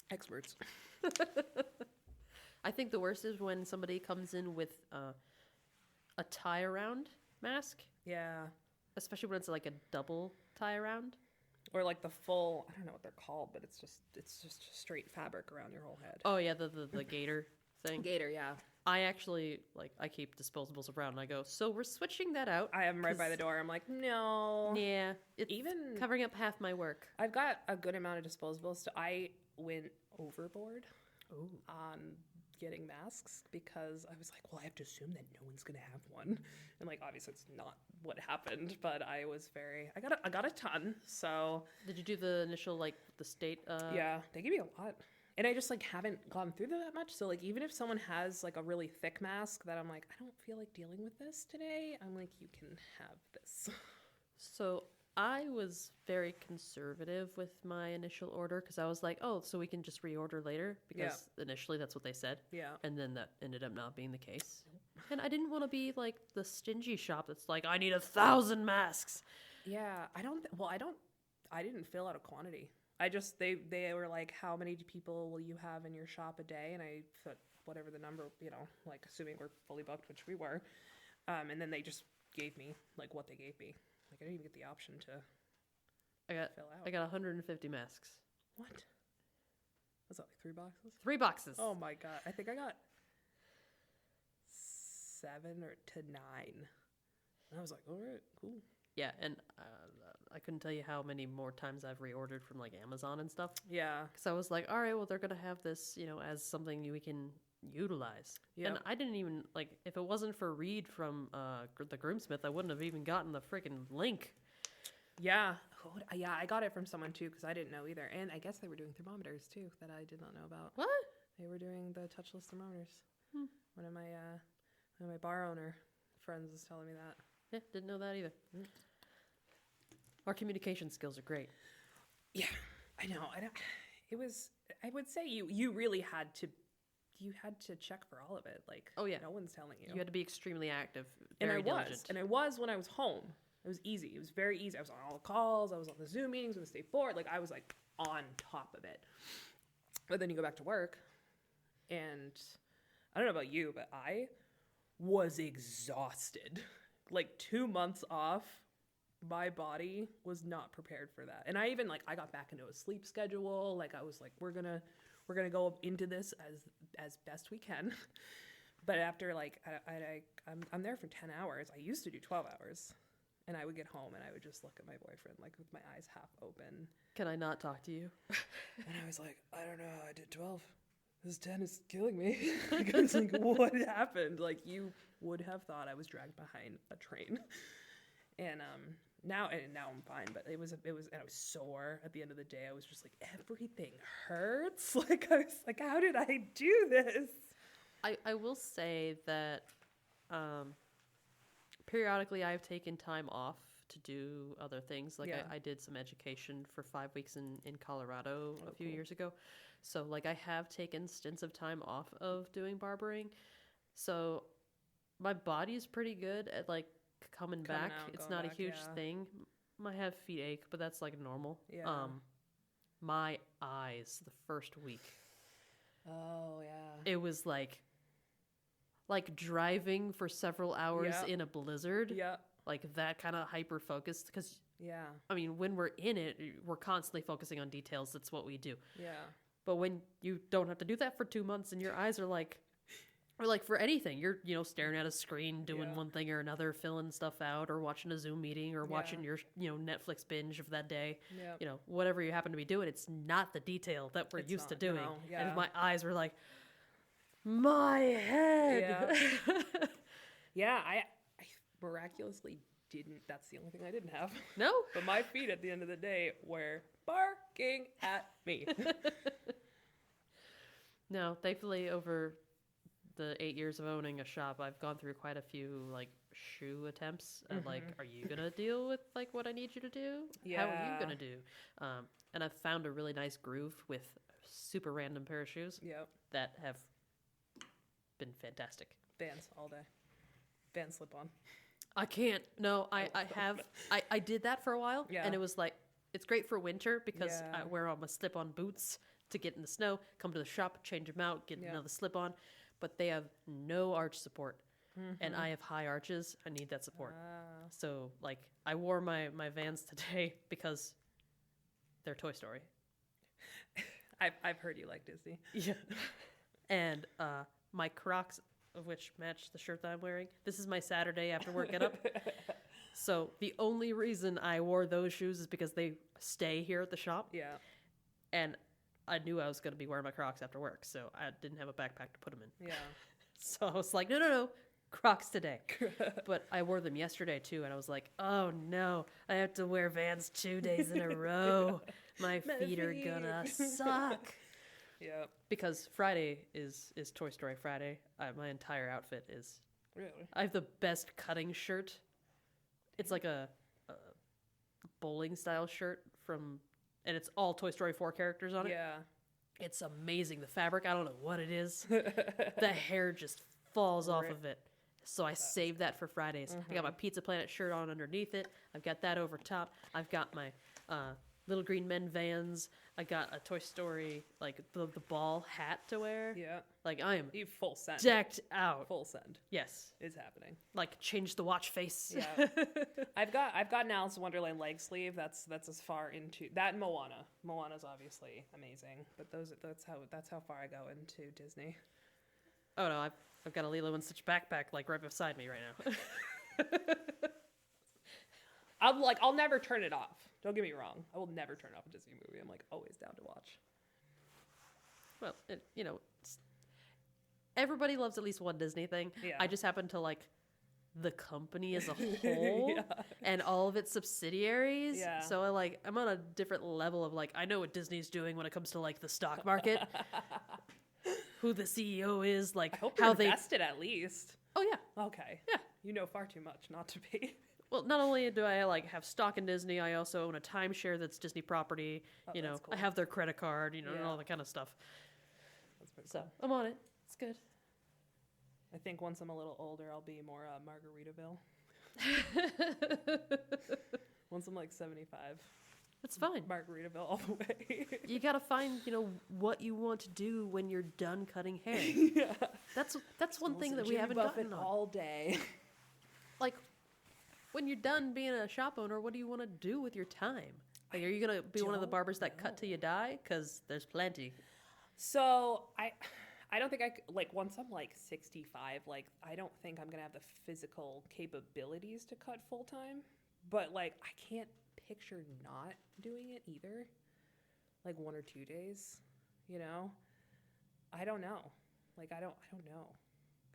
Experts. I think the worst is when somebody comes in with a tie around mask. Yeah. Especially when it's like a double tie around. Or like the full, I don't know what they're called, but it's just straight fabric around your whole head. Oh yeah, the gator thing. Gator, yeah. I actually, I keep disposables around and I go, so we're switching that out. I am right by the door. I'm like, no. Yeah. It's even covering up half my work. I've got a good amount of disposables. So I went overboard on getting masks because I was like, well, I have to assume that no one's going to have one. And like, obviously it's not what happened, but I got a ton. So did you do the initial, the state? Yeah, they gave me a lot. And I just, haven't gone through them that much. So, even if someone has, a really thick mask that I'm like, I don't feel like dealing with this today, I'm like, you can have this. So, I was very conservative with my initial order because I was like, oh, so we can just reorder later? Because initially that's what they said. Yeah. And then that ended up not being the case. And I didn't want to be, the stingy shop that's like, I need 1,000 masks. Yeah, I didn't fill out a quantity. They were like, how many people will you have in your shop a day? And I put whatever the number, assuming we're fully booked, which we were. And then they just gave me, what they gave me. I didn't even get the option to fill out. I got 150 masks. What? Was that 3 boxes? 3 boxes. Oh my God. I think I got 7 or to 9. And I was like, all right, cool. Yeah, and I couldn't tell you how many more times I've reordered from like Amazon and stuff. Yeah. Because I was like, all right, well, they're gonna have this, as something we can utilize. Yep. And I didn't even like if it wasn't for Reed from the groomsmith, I wouldn't have even gotten the freaking link. Yeah. Yeah, I got it from someone too because I didn't know either. And I guess they were doing thermometers too that I did not know about. What? They were doing the touchless thermometers. One of my bar owner friends was telling me that. Yeah, didn't know that either. Our communication skills are great. Yeah, I know. I would say you really had to check for all of it. Like, oh yeah, no one's telling you. You had to be extremely active, and very I diligent. And I was when I was home. It was easy. It was very easy. I was on all the calls. I was on the Zoom meetings with the state board. Like I was like on top of it. But then you go back to work, and I don't know about you, but I was exhausted. Like 2 months off, my body was not prepared for that. And I even I got back into a sleep schedule. Like I was like, we're gonna go into this as best we can. But after I'm there for 10 hours. I used to do 12 hours. And I would get home and I would just look at my boyfriend like with my eyes half open. Can I not talk to you? And I was like, I don't know, I did 12. This 10 is killing me. I was like, what happened? Like you would have thought I was dragged behind a train. And now I'm fine, but it was and I was sore at the end of the day. I was just like, everything hurts. Like I was like, how did I do this? I will say that periodically I've taken time off to do other things. Like I did some education for 5 weeks in Colorado a few years ago. So like I have taken stints of time off of doing barbering. So my body's pretty good at like coming back. It's not a huge thing. Might have feet ache, but that's like normal. Yeah. My eyes the first week. Oh yeah. It was like driving for several hours in a blizzard. Yeah. Like that kind of hyper focused because yeah. I mean, when we're in it, we're constantly focusing on details. That's what we do. Yeah. But when you don't have to do that for 2 months and your eyes are like, or like for anything, you're, staring at a screen, doing one thing or another, filling stuff out or watching a Zoom meeting or watching your, Netflix binge of that day, whatever you happen to be doing, it's not the detail that we're used to doing. No, yeah. And my eyes were like, my head. Yeah. I miraculously didn't. That's the only thing I didn't have. No. But my feet at the end of the day were barking at me. No, thankfully over the 8 years of owning a shop, I've gone through quite a few like shoe attempts at like, are you gonna deal with like what I need you to do? Yeah. How are you gonna do? And I've found a really nice groove with super random pair of shoes that have been fantastic. Vans all day. Vans slip on. I can't. No, I have. I did that for a while, and it was like, it's great for winter because I wear all my slip-on boots to get in the snow, come to the shop, change them out, get another slip-on, but they have no arch support, and I have high arches. I need that support. So, like, I wore my Vans today because they're Toy Story. I've heard you like Disney. Yeah. And my Crocs, of which match the shirt that I'm wearing. This is my Saturday after work get up. So the only reason I wore those shoes is because they stay here at the shop. Yeah. And I knew I was going to be wearing my Crocs after work, so I didn't have a backpack to put them in. Yeah. So I was like, no, Crocs today. But I wore them yesterday too, and I was like, oh no, I have to wear Vans 2 days in a row. My feet are gonna suck. Yeah. Because Friday is Toy Story Friday. My entire outfit is. Really? I have the best cutting shirt. It's like a bowling style shirt and it's all Toy Story 4 characters on it. Yeah. It's amazing. The fabric, I don't know what it is. The hair just falls off of it. So I saved that for Fridays. I got my Pizza Planet shirt on underneath it. I've got that over top. I've got my Little Green Men Vans. I got a Toy Story, like the ball hat to wear. Yeah. Like I am You full send. decked out. Full send. Yes. Is happening. Like change the watch face. Yeah. I've got an Alice in Wonderland leg sleeve. That's as far into that and Moana. Moana's obviously amazing, but that's how far I go into Disney. Oh no, I've got a Lilo and Stitch backpack like right beside me right now. I'll never turn it off. Don't get me wrong. I will never turn off a Disney movie. I'm like always down to watch. Well, everybody loves at least one Disney thing. Yeah. I just happen to like the company as a whole Yeah. and all of its subsidiaries. Yeah. So I'm on a different level of like, I know what Disney's doing when it comes to like the stock market, who the CEO is, like I hope how you're they. invested at least. Oh yeah. Okay. Yeah. You know far too much not to be. Well, not only do I like have stock in Disney, I also own a timeshare that's Disney property. Oh, You know, that's cool. I have their credit card. And Yeah. all that kind of stuff. That's pretty So cool. I'm on it. It's good. I think once I'm a little older, I'll be more Margaritaville. Once I'm like 75, It's fine. Margaritaville all the way. You gotta find, what you want to do when you're done cutting hair. Yeah. That's one thing Listen that to we Jimmy haven't Buffett gotten on. all day. Like, when you're done being a shop owner, what do you want to do with your time? Like, are you gonna be one of the don't barbers that cut till you die? Because there's plenty. So I don't think like once I'm like 65, like I don't think I'm gonna have the physical capabilities to cut full time. But like I can't picture not doing it either. Like 1 or 2 days, I don't know. Like I don't know.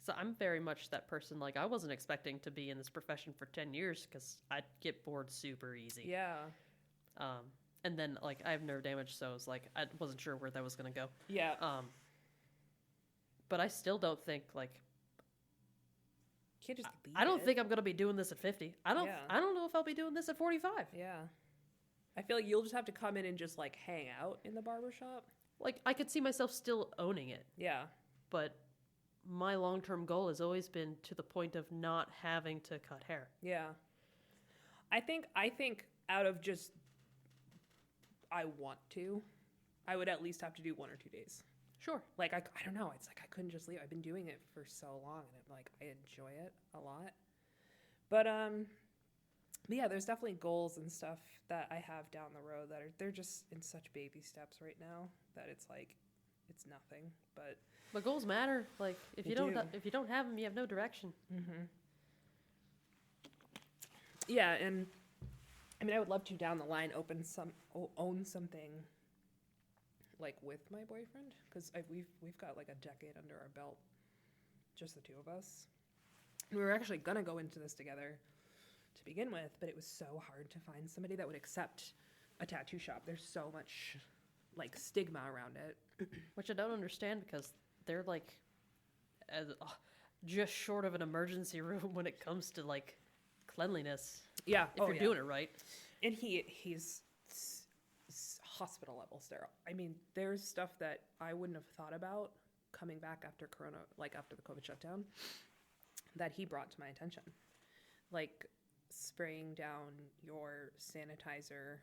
So I'm very much that person. Like, I wasn't expecting to be in this profession for 10 years because I'd get bored super easy. Yeah. And then, like, I have nerve damage, so it's like, I wasn't sure where that was going to go. Yeah. But I still don't think, like, Can't just leave I don't it. think I'm going to be doing this at 50. I don't know if I'll be doing this at 45. Yeah. I feel like you'll just have to come in and just like hang out in the barbershop. Like, I could see myself still owning it, Yeah. but my long-term goal has always been to the point of not having to cut hair. Yeah. I think out of just I want to, I would at least have to do 1 or 2 days. Sure. Like I don't know, it's like I couldn't just leave. I've been doing it for so long and I enjoy it a lot. But yeah, there's definitely goals and stuff that I have down the road that they're just in such baby steps right now that it's like it's nothing, but Goals matter. Like, if They you don't do. if you don't have them, you have no direction. yeah, and I mean I would love to down the line own something like with my boyfriend because we've got like a decade under our belt, just the two of us. We were actually gonna go into this together to begin with, but it was so hard to find somebody that would accept a tattoo shop. There's so much like stigma around it. Which I don't understand because they're like just short of an emergency room when it comes to like cleanliness. Yeah, If you're doing it right. And he's hospital level sterile. I mean, there's stuff that I wouldn't have thought about coming back after Corona, like after the COVID shutdown, that he brought to my attention, like spraying down your sanitizer,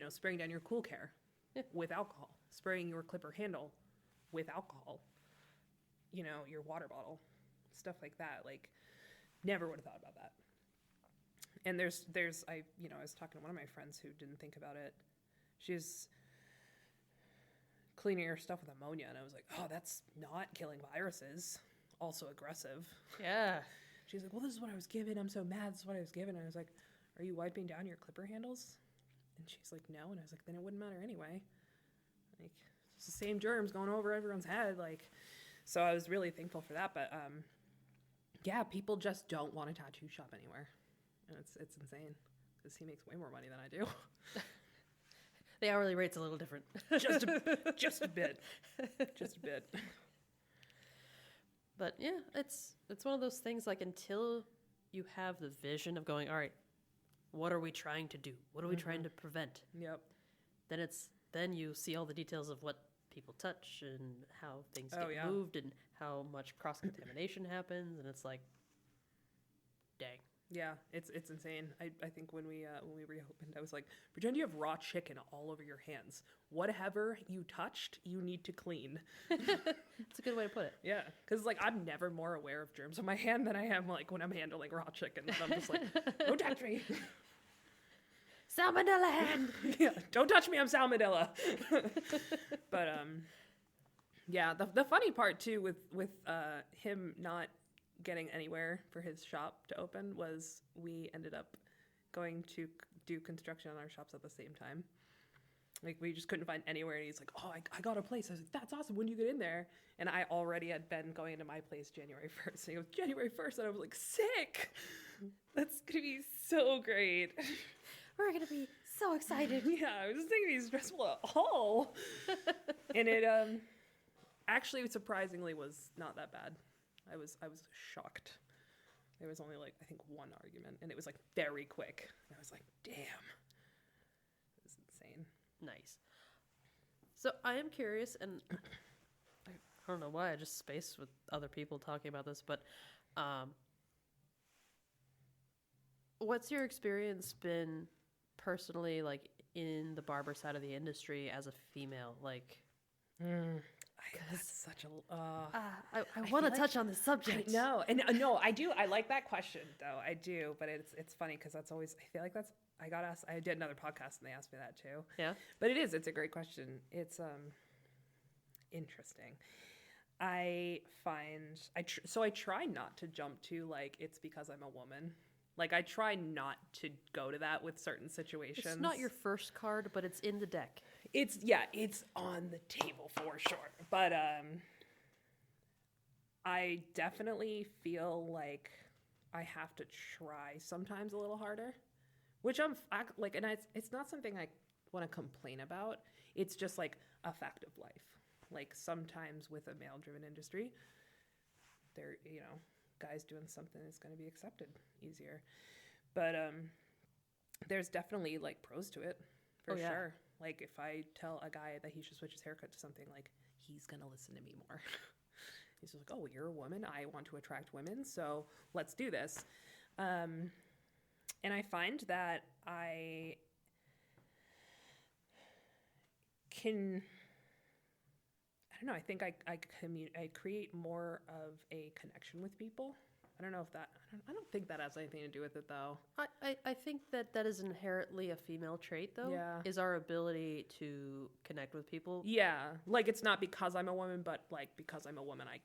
spraying down your cool care with alcohol, spraying your clipper handle with alcohol, your water bottle, stuff like that. Like, never would have thought about that. And there's I was talking to one of my friends who didn't think about it. She's cleaning her stuff with ammonia, and I was like, oh, that's not killing viruses. Also aggressive. Yeah. She's like, well, this is what I was given. I'm so mad. This is what I was given. And I was like, are you wiping down your clipper handles? And she's like, no. And I was like, then it wouldn't matter anyway. Like, it's the same germs going over everyone's head. Like, so I was really thankful for that. But yeah, people just don't want a tattoo shop anywhere, and it's insane because he makes way more money than I do. The hourly rate's a little different. just a bit, just a bit. But yeah, it's one of those things like until you have the vision of going, all right, what are we trying to do? What are we trying to prevent? Yep. Then you see all the details of what people touch and how things get moved and how much cross-contamination happens, and it's like, dang. Yeah, it's insane. I think when we reopened, I was like, pretend you have raw chicken all over your hands. Whatever you touched, you need to clean. That's a good way to put it. Yeah, because like I'm never more aware of germs on my hand than I am like when I'm handling raw chicken. And I'm just like, don't touch me. Salmonella hand. Yeah, don't touch me. I'm salmonella. But Yeah, the funny part too with him not getting anywhere for his shop to open was we ended up going to do construction on our shops at the same time. Like we just couldn't find anywhere, and he's like, "Oh, I got a place." I was like, "That's awesome. When do you get in there?" And I already had been going into my place January 1st. And he goes, "January 1st," and I was like, "Sick! That's gonna be so great." We're gonna be so excited. Yeah, I was thinking he's stressful at all, and it actually surprisingly was not that bad. I was shocked. There was only like I think one argument, and it was like very quick. And I was like, "Damn, this is insane." Nice. So I am curious, and I don't know why I just spaced with other people talking about this, but what's your experience been personally, like in the barber side of the industry as a female? Like, That's such a. I want to touch on this subject. No, and no, I do. I like that question though. I do, but it's funny because that's always. I feel like that's. I got asked. I did another podcast and they asked me that too. Yeah, but it is. It's a great question. It's interesting. I find so I try not to jump to like it's because I'm a woman. Like I try not to go to that with certain situations. it's not your first card, but it's in the deck. It's on the table for sure. But I definitely feel like I have to try sometimes a little harder, which I'm like, and it's not something I want to complain about. It's just like a fact of life. Like sometimes with a male-driven industry, there, guys doing something is going to be accepted easier. But there's definitely like pros to it for sure. Like if I tell a guy that he should switch his haircut to something, like he's going to listen to me more. He's just like, "Oh, you're a woman. I want to attract women. So let's do this." And I find that I can, I don't know, I think I create more of a connection with people. I don't know if that, I don't think that has anything to do with it though. I think that is inherently a female trait, though. Yeah. Is our ability to connect with people. Yeah. Like it's not because I'm a woman, but like because I'm a woman, I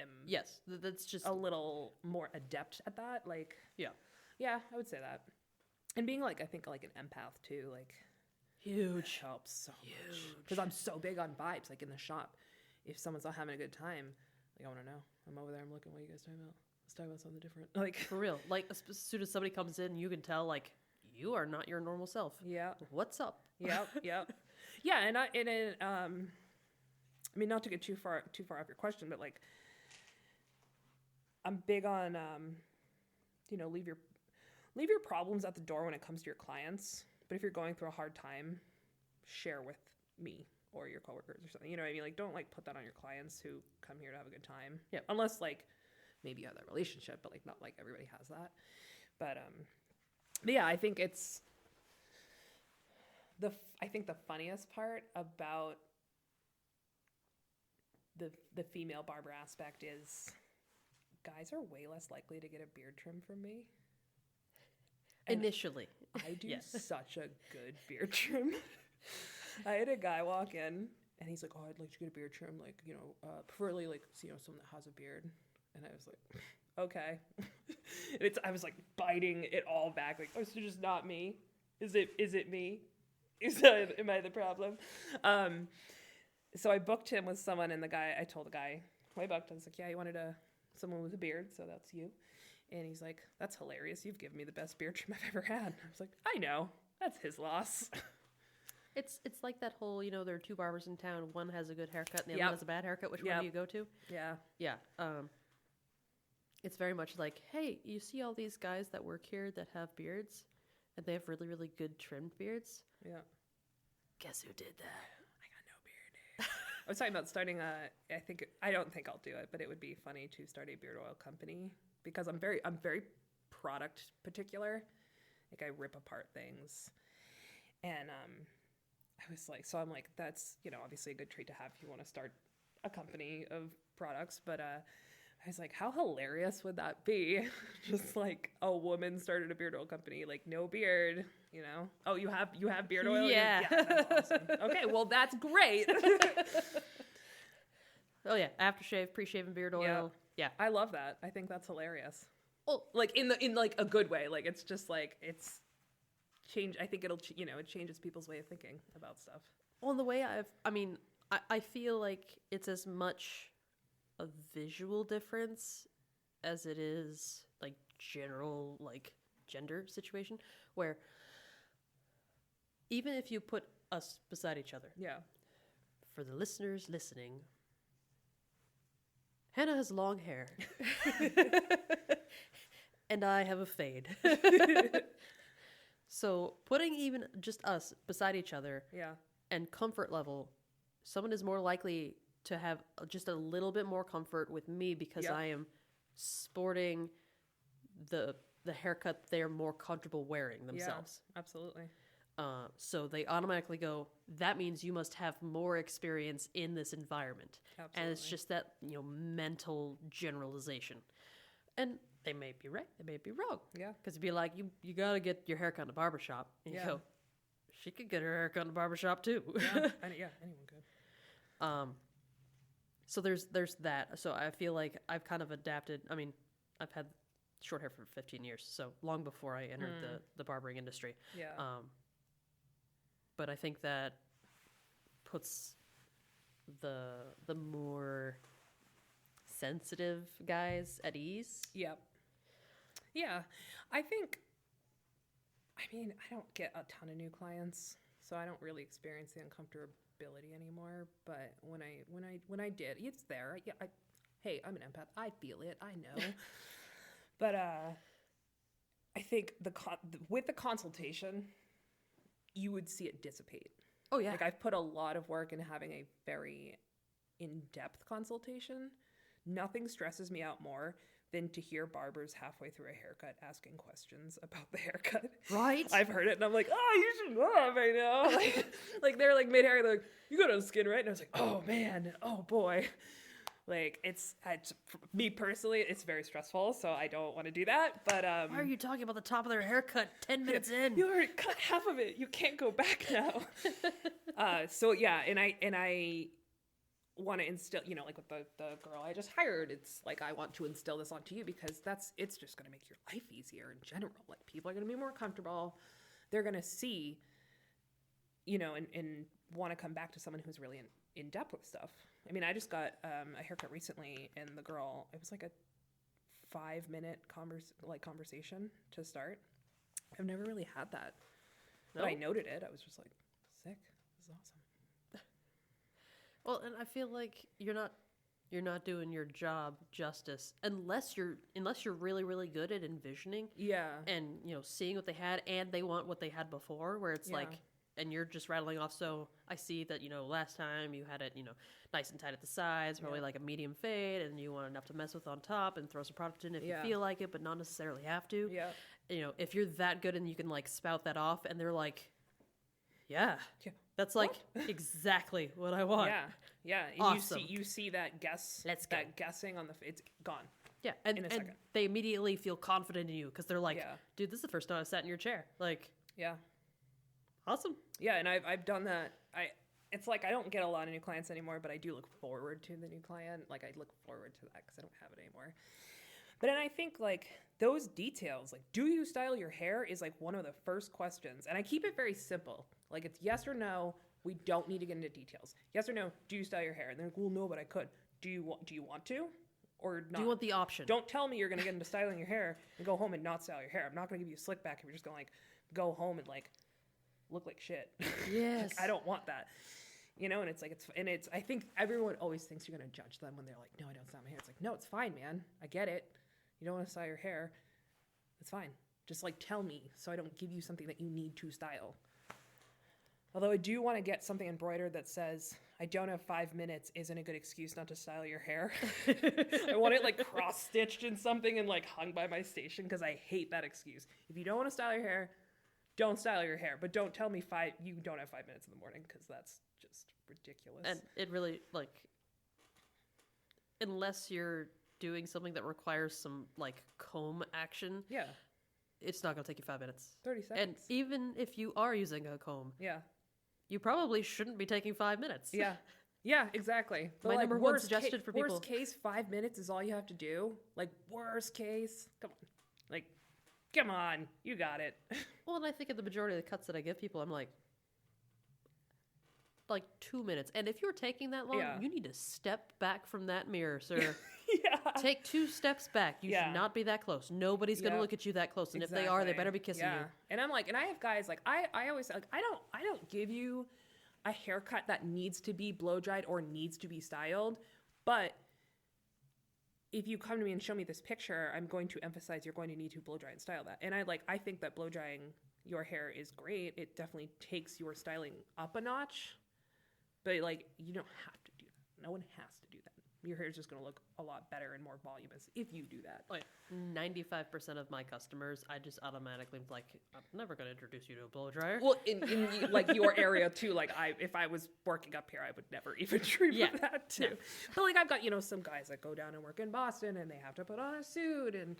am. Yes, that's just a little more adept at that. Like, yeah. Yeah, I would say that. And being like, I think like an empath too, like huge helps so much. Because I'm so big on vibes, like in the shop. If someone's not having a good time, like I want to know. I'm over there, I'm looking, what are you guys talking about? Let's talk about something different. Like for real. Like as soon as somebody comes in, you can tell like you are not your normal self. Yeah. What's up? Yep. Yeah, and I mean not to get too far off your question, but like I'm big on leave your problems at the door when it comes to your clients. But if you're going through a hard time, share with me or your coworkers or something. You know what I mean? Like, don't like put that on your clients who come here to have a good time. Yeah. Unless like maybe you have that relationship, but like not like everybody has that. But yeah, I think it's the funniest part about the female barber aspect is guys are way less likely to get a beard trim from me. And initially. I do Yes. such a good beard trim. I had a guy walk in and he's like, "Oh, I'd like to get a beard trim, like, preferably like, someone that has a beard." And I was like, "Okay." I was like biting it all back, like, "Oh, so just not me? Is it me? Am I the problem?" So I booked him with someone, and I told the guy who I booked, I was like, "Yeah, he wanted someone with a beard, so that's you." And he's like, "That's hilarious. You've given me the best beard trim I've ever had." I was like, "I know. That's his loss." It's like that whole, there are two barbers in town. One has a good haircut and the other one has a bad haircut. Which one do you go to? Yeah. Yeah. It's very much like, hey, you see all these guys that work here that have beards and they have really, really good trimmed beards? Yeah. Guess who did that? I got no beard. I was talking about starting I don't think I'll do it, but it would be funny to start a beard oil company because I'm very product particular. Like I rip apart things. And I was like, so I'm like, that's, obviously a good trait to have if you want to start a company of products. But I was like, how hilarious would that be? Just like a woman started a beard oil company, like no beard, Oh, you have beard oil? Yeah. Yeah, that's awesome. Okay, well, that's great. Oh yeah, aftershave, pre-shave, and beard oil. Yeah. I love that. I think that's hilarious. Well, Like in like a good way. Like it's just like it's change. I think it'll it changes people's way of thinking about stuff. well, the way I feel like it's as much a visual difference as it is like general like gender situation where even if you put us beside each other, Yeah. for the listeners listening, Hannah has long hair and I have a fade. So putting even just us beside each other Yeah. and comfort level, someone is more likely to have just a little bit more comfort with me because Yep. I am sporting the haircut they're more comfortable wearing themselves. Yeah, absolutely. So they automatically go, that means you must have more experience in this environment. Absolutely. And it's just that, mental generalization. And they may be right, they may be wrong. Yeah. Because it'd be like, you got to get your haircut in the barbershop. And you Yeah. go, she could get her haircut in the barbershop too. Yeah. Anyone could. So there's that. So I feel like I've kind of adapted. I mean, I've had short hair for 15 years, so long before I entered the barbering industry. Yeah. But I think that puts the more sensitive guys at ease. Yep. Yeah. I don't get a ton of new clients, so I don't really experience the uncomfortability anymore. But when I did, it's there. Hey, I'm an empath. I feel it. I know. But I think with the consultation, you would see it dissipate. Oh yeah. Like I've put a lot of work in having a very in-depth consultation. Nothing stresses me out more than to hear barbers halfway through a haircut asking questions about the haircut. Right? I've heard it and I'm like, oh, you should know that by now. Like they're like mid-hair, they're like, you got on skin, right? And I was like, oh man, oh boy. Like it's me personally, it's very stressful, so I don't want to do that. But why are you talking about the top of their haircut 10 minutes in? you already cut half of it. You can't go back now. So yeah, and I want to instill, like with the girl I just hired, it's like I want to instill this onto you because it's just going to make your life easier in general. Like people are going to be more comfortable. They're going to see, and want to come back to someone who's really in depth with stuff. I mean, I just got a haircut recently, and the girl, it was like a 5-minute conversation to start. I've never really had that. No? But I noted it. I was just like, sick. This is awesome. Well, and I feel like you're not doing your job justice unless you're really really good at envisioning Yeah. and seeing what they had and they want what they had before, where it's Yeah. like, and you're just rattling off. So I see that last time you had it nice and tight at the sides, probably like a medium fade, and you want enough to mess with on top and throw some product in if you feel like it, but not necessarily have to. Yeah. If you're that good and you can like spout that off, and they're like, yeah. Yeah. That's like exactly what I want. Yeah, yeah. And Awesome. you see that guessing on it's gone. Yeah, and in a second. they immediately feel confident in you because they're like, Yeah. dude, this is the first time I've sat in your chair. Like, Yeah, awesome. yeah. And I've done that. It's like I don't get a lot of new clients anymore, but I do look forward to the new client. Like I look forward to that because I don't have it anymore. But then I think like those details, like do you style your hair, is like one of the first questions, and I keep it very simple. Like it's yes or no. We don't need to get into details. Yes or no. Do you style your hair? And they're like, well, no, but I could. Do you want to, or not? Do you want the option? Don't tell me you're gonna get into styling your hair and go home and not style your hair. I'm not gonna give you a slick back if you're just gonna like go home and like look like shit. Yes. Like, I don't want that. And it's like it's. I think everyone always thinks you're gonna judge them when they're like, no, I don't style my hair. It's like, no, it's fine, man. I get it. You don't want to style your hair. It's fine. Just like tell me so I don't give you something that you need to style. Although I do want to get something embroidered that says, I don't have 5 minutes isn't a good excuse not to style your hair. I want it like cross-stitched in something and like hung by my station because I hate that excuse. If you don't want to style your hair, don't style your hair. But don't tell me you don't have 5 minutes in the morning because that's just ridiculous. And it really, like, unless you're doing something that requires some, like, comb action, yeah, it's not going to take you 5 minutes. 30 seconds. And even if you are using a comb, yeah. you probably shouldn't be taking 5 minutes. Yeah. Yeah, exactly. But My like, number one suggestion for people. Worst case, 5 minutes is all you have to do. Like, worst case, come on. Like, come on, you got it. Well, and I think of the majority of the cuts that I give people, I'm like 2 minutes. And if you're taking that long, Yeah. you need to step back from that mirror, sir. Yeah. Take 2 steps back. You Yeah. should not be that close. Nobody's going to Yeah. look at you that close. And if they are, they better be kissing you. And I'm like, and I have guys like, I always like, I don't give you a haircut that needs to be blow dried or needs to be styled, but if you come to me and show me this picture, I'm going to emphasize you're going to need to blow dry and style that. And I think that blow drying your hair is great. It definitely takes your styling up a notch, but like, you don't have to do that. No one has to do that. Your hair is just going to look a lot better and more voluminous if you do that. Like 95% of my customers, I just automatically like, I'm never going to introduce you to a blow dryer. Well, in like your area too, like if I was working up here, I would never even dream of that too. No. But like I've got, some guys that go down and work in Boston and they have to put on a suit and,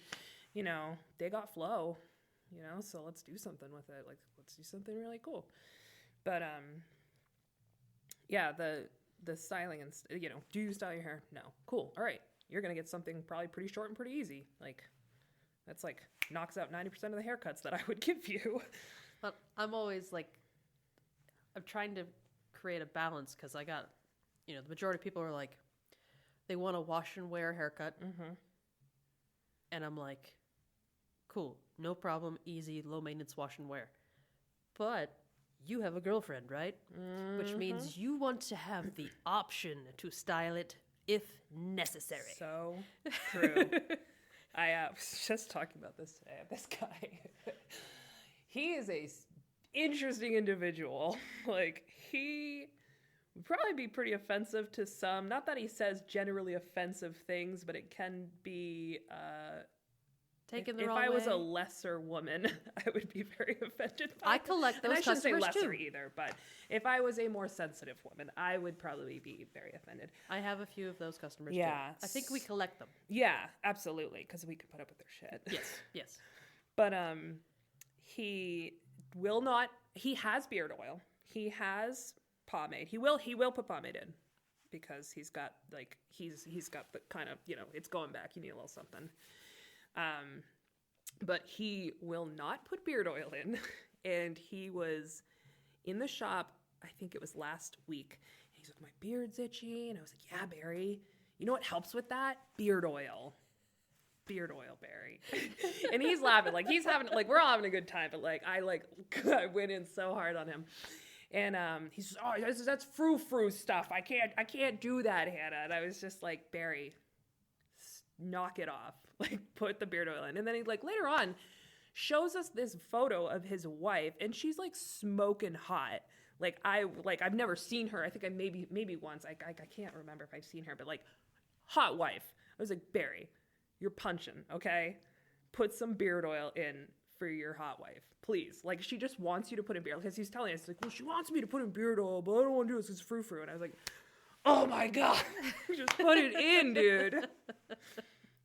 they got flow, so let's do something with it. Like, let's do something really cool. But, yeah, the styling and, do you style your hair? No. Cool. All right. You're going to get something probably pretty short and pretty easy. Like, that's like knocks out 90% of the haircuts that I would give you. But I'm always like, I'm trying to create a balance because I got, the majority of people are like, they want a wash and wear haircut. Mm-hmm. And I'm like, cool, no problem, easy, low maintenance wash and wear. But you have a girlfriend, right? Mm-hmm. Which means you want to have the option to style it if necessary. So true. I was just talking about this today. This guy, he is a interesting individual. Like, he would probably be pretty offensive to some. Not that he says generally offensive things, but it can be. Taken the wrong way. If I was a lesser woman, I would be very offended by I collect those and I shouldn't say customers lesser too. either, but if I was a more sensitive woman, I would probably be very offended. I have a few of those customers Yeah. too. I think we collect them. Yeah, absolutely, because we could put up with their shit. Yes. But he will not. He has beard oil. He has pomade. He will put pomade in because he's got the kind of, it's going back. You need a little something. But he will not put beard oil in. And he was in the shop, I think it was last week. And he's like, my beard's itchy. And I was like, yeah, Barry, you know what helps with that? Beard oil. Beard oil, Barry. And he's laughing. Like, he's having, like, we're all having a good time. But, like, I went in so hard on him. And he's, oh, that's frou-frou stuff. I can't do that, Hannah. And I was just like, Barry, knock it off. Like, put the beard oil in. And then he, like, later on shows us this photo of his wife, and she's, like, smoking hot. I've never seen her. I think I maybe once. I can't remember if I've seen her, but, like, hot wife. I was like, Barry, you're punching, okay? Put some beard oil in for your hot wife, please. Like, she just wants you to put in beard oil. Because he's telling us, like, well, she wants me to put in beard oil, but I don't want to do it because it's frou-frou. And I was like, oh, my God. Just put it in, dude.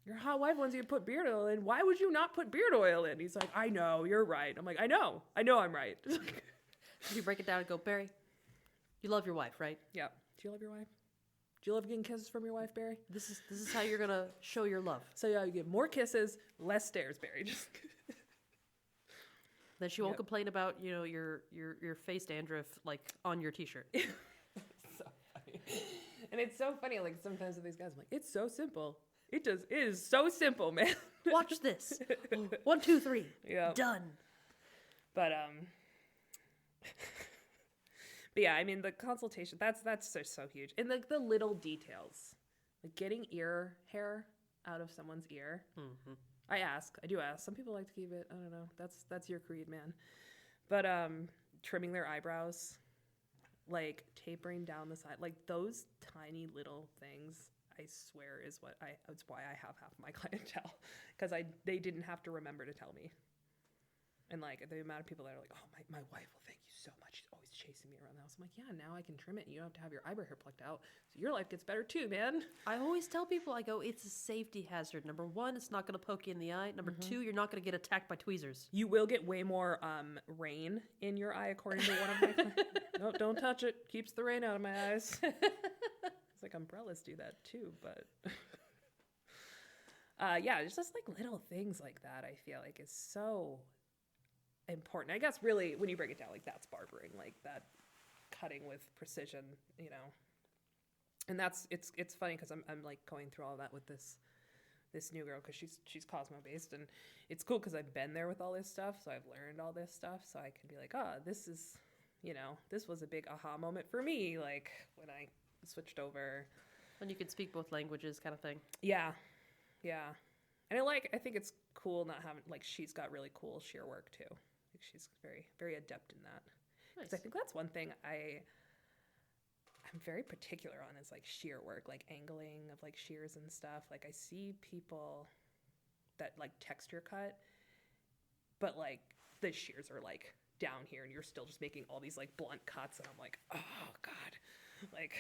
Your hot wife wants you to put beard oil in. Why would you not put beard oil in? He's like, I know, you're right. I'm like, I know I'm right. You break it down and go, Barry, you love your wife, right? Yeah. Do you love your wife? Do you love getting kisses from your wife, Barry? This is how you're gonna show your love. So yeah, you get more kisses, less stares, Barry. Just Then she won't complain about, your face dandruff like on your t-shirt. so funny. And it's so funny, like sometimes with these guys, I'm like, it's so simple. It is so simple, man. Watch this. 1, 2, 3. Yeah. Done. But but yeah, I mean the consultation, that's so huge. And like the little details. Like getting ear hair out of someone's ear. Mm-hmm. I do ask. Some people like to keep it. I don't know. That's your creed, man. But trimming their eyebrows, like tapering down the side, like those tiny little things, I swear that's why I have half of my clientele, because they didn't have to remember to tell me. And like the amount of people that are like, oh, my wife will thank you so much. She's always chasing me around the house. I'm like, yeah, now I can trim it. And you don't have to have your eyebrow hair plucked out. So your life gets better too, man. I always tell people, I go, it's a safety hazard. Number 1, it's not going to poke you in the eye. Number 2, you're not going to get attacked by tweezers. You will get way more rain in your eye, according to one of my clients. No, don't touch it. Keeps the rain out of my eyes. It's like umbrellas do that too, but yeah, it's just like little things like that. I feel like is so important. I guess really when you break it down, like that's barbering, like that cutting with precision, you know. And that's it's funny because I'm like going through all that with this new girl because she's Cosmo based, and it's cool because I've been there with all this stuff, so I've learned all this stuff, so I can be like, this is, you know, this was a big aha moment for me, like when I switched over. When you can speak both languages, kind of thing. Yeah, yeah, and I think it's cool not having like she's got really cool shear work too. Like she's very very adept in that. Because I think that's one thing I'm very particular on is like shear work, like angling of like shears and stuff. Like I see people that like texture cut, but like the shears are like down here and you're still just making all these like blunt cuts. And I'm like, oh God, like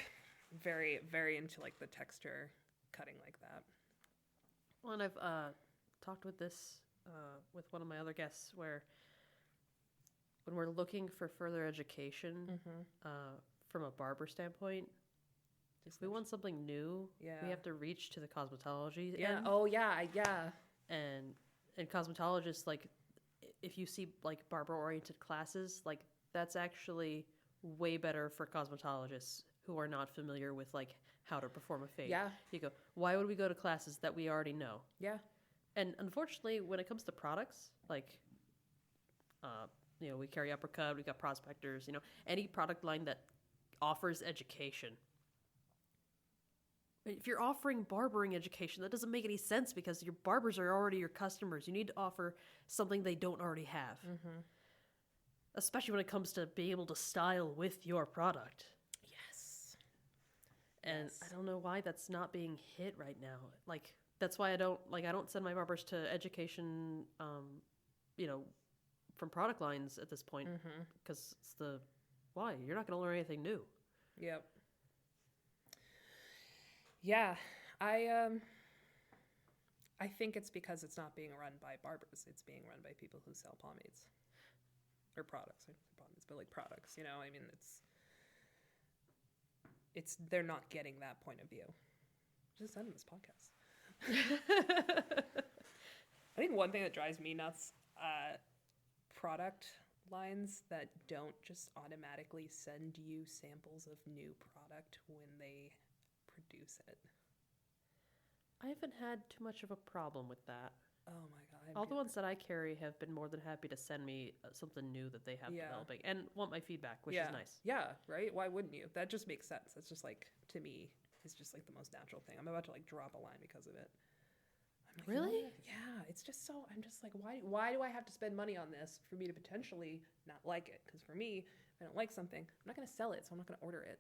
very, very into like the texture cutting like that. Well, and I've talked with this with one of my other guests where when we're looking for further education from a barber standpoint, if we want something new, we have to reach to the cosmetology end. Oh, yeah, yeah. And cosmetologists, like, if you see, like, barber-oriented classes, like, that's actually way better for cosmetologists who are not familiar with, like, how to perform a fade. Yeah. You go, why would we go to classes that we already know? Yeah. And unfortunately, when it comes to products, like, you know, we carry Uppercut, we got Prospectors, you know, any product line that offers education. If you're offering barbering education, that doesn't make any sense because your barbers are already your customers. You need to offer something they don't already have. Especially when it comes to being able to style with your product. Yes. And I don't know why that's not being hit right now. Like, that's why I don't send my barbers to education, you know, from product lines at this point. Because it's why? You're not going to learn anything new. Yep. Yeah, I think it's because it's not being run by barbers. It's being run by people who sell pomades or products. I don't say pomades, but like products. You know, I mean, it's they're not getting that point of view. Just end this podcast. I think one thing that drives me nuts, product lines that don't just automatically send you samples of new product when they produce it. I haven't had too much of a problem with that. Oh my God. All the ones that I carry have been more than happy to send me something new that they have developing and want my feedback, which is nice. Yeah, right? Why wouldn't you? That just makes sense. That's just like, to me, is just like the most natural thing. I'm about to like drop a line because of it. I'm like, really? Yeah, it's just so, I'm just like, why do I have to spend money on this for me to potentially not like it? Because for me, if I don't like something, I'm not going to sell it, so I'm not going to order it.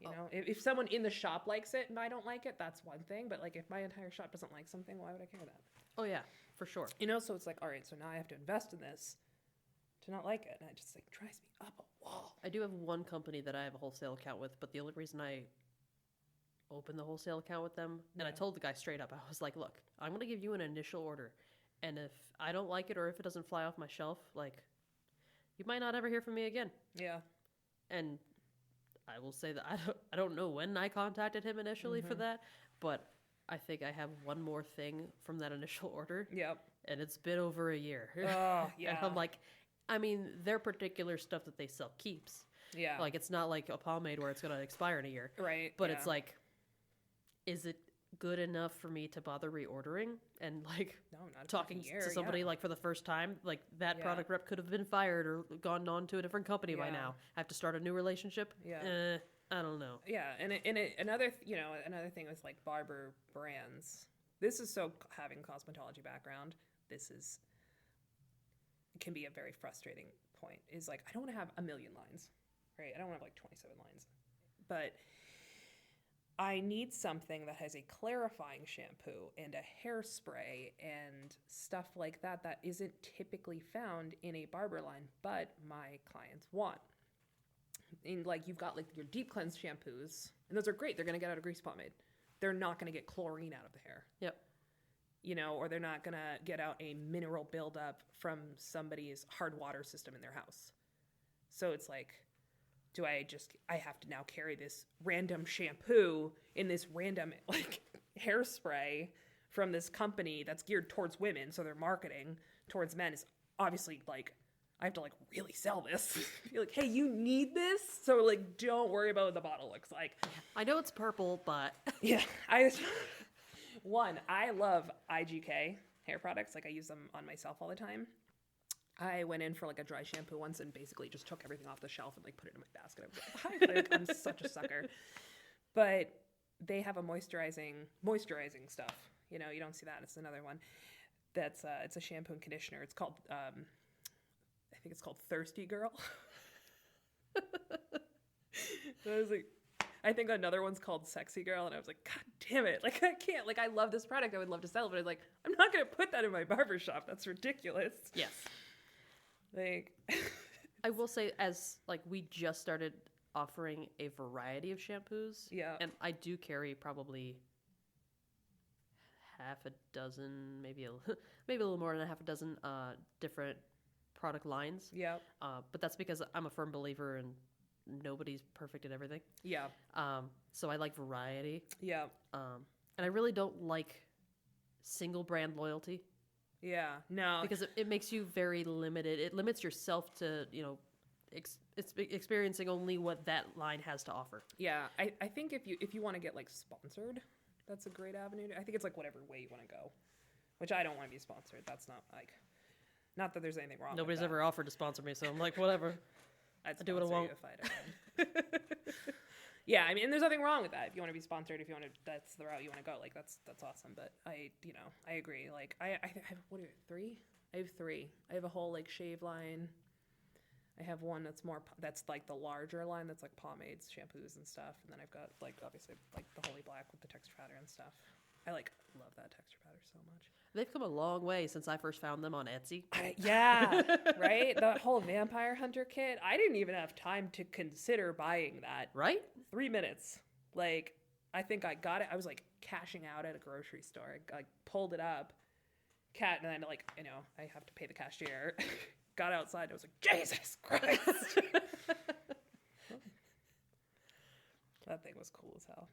You know, if someone in the shop likes it and I don't like it, that's one thing. But like, if my entire shop doesn't like something, why would I care that? Oh yeah, for sure. You know, so it's like, all right, so now I have to invest in this to not like it, and it just like drives me up a wall. I do have one company that I have a wholesale account with, but the only reason I opened the wholesale account with them, and I told the guy straight up, I was like, look, I'm going to give you an initial order, and if I don't like it or if it doesn't fly off my shelf, like, you might not ever hear from me again. Yeah. And I will say that I don't know when I contacted him initially for that, but I think I have one more thing from that initial order. Yep. And it's been over a year. Oh, yeah. And I'm like, I mean, their particular stuff that they sell keeps. Yeah. Like, it's not like a pomade where it's going to expire in a year. Right. But it's like, is it good enough for me to bother reordering? And like, no, not talking to somebody like for the first time, like that product rep could have been fired or gone on to a different company by now. I have to start a new relationship. Yeah. I don't know. Yeah, and another thing with like barber brands. This is so having cosmetology background. It can be a very frustrating point. Is like I don't want to have a million lines, right? I don't want to have like 27 lines, but I need something that has a clarifying shampoo and a hairspray and stuff like that that isn't typically found in a barber line, but my clients want. And like you've got like your deep cleanse shampoos, and those are great. They're gonna get out of grease pomade. They're not gonna get chlorine out of the hair. Yep. You know, or they're not gonna get out a mineral buildup from somebody's hard water system in their house. So it's like, I have to now carry this random shampoo in this random like hairspray from this company that's geared towards women, so their marketing towards men is obviously like, I have to like really sell this. Be like, hey, you need this, so like don't worry about what the bottle looks like. I know it's purple, but Yeah, I love IGK hair products. Like I use them on myself all the time. I went in for like a dry shampoo once and basically just took everything off the shelf and like put it in my basket. I was like, I'm such a sucker. But they have a moisturizing stuff. You know, you don't see that. It's another one. That's it's a shampoo and conditioner. It's called I think it's called Thirsty Girl. So I was like, I think another one's called Sexy Girl, and I was like, God damn it. Like, I can't. Like, I love this product. I would love to sell it, but I was like, I'm not going to put that in my barbershop. That's ridiculous. yes. Like, I will say, as like we just started offering a variety of shampoos. Yeah. And I do carry probably half a dozen, maybe a little more than half a dozen different product lines. Yeah. But that's because I'm a firm believer in nobody's perfect at everything. Yeah. So I like variety. Yeah. And I really don't like single brand loyalty. Yeah. No. Because it makes you very limited. It limits yourself to, it's experiencing only what that line has to offer. Yeah. I think if you want to get like sponsored, that's a great avenue. I think it's like whatever way you want to go, which I don't want to be sponsored. That's not like, not that there's anything wrong. Nobody's with that. ever offered to sponsor me, so I'm like, whatever. I'd I do what I sponsor want. you if I did. Yeah, I mean, and there's nothing wrong with that. If you want to be sponsored, if you want to, that's the route you want to go. Like, that's awesome. But I agree. Like, I have, what are you, 3? I have 3. I have a whole, like, shave line. I have one that's, like, the larger line that's, like, pomades, shampoos, and stuff. And then I've got, like, obviously, like, the Holy Black with the texture powder and stuff. I, like, love that texture powder so much. They've come a long way since I first found them on Etsy. Yeah, right? The whole Vampire Hunter kit. I didn't even have time to consider buying that. Right? 3 minutes. Like, I think I got it. I was, like, cashing out at a grocery store. I pulled it up. And then, like, I have to pay the cashier. Got outside. And I was like, Jesus Christ. That thing was cool as hell.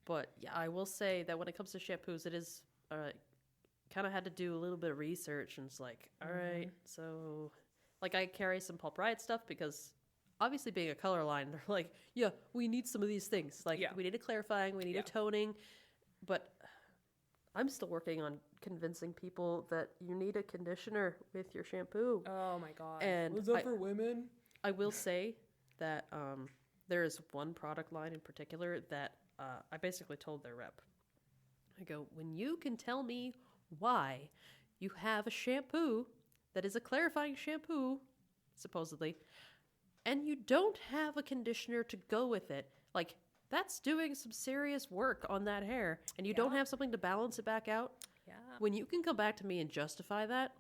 But, yeah, I will say that when it comes to shampoos, it is... kind of had to do a little bit of research, and it's like, all right, so like I carry some Pulp Riot stuff because obviously being a color line, they're like, yeah, we need some of these things. Like, we need a clarifying, we need a toning, but I'm still working on convincing people that you need a conditioner with your shampoo. Oh my God. And was that for women? I will say that there is one product line in particular that I basically told their rep. I go, when you can tell me why you have a shampoo that is a clarifying shampoo, supposedly, and you don't have a conditioner to go with it, like, that's doing some serious work on that hair, and you don't have something to balance it back out. Yeah. When you can come back to me and justify that,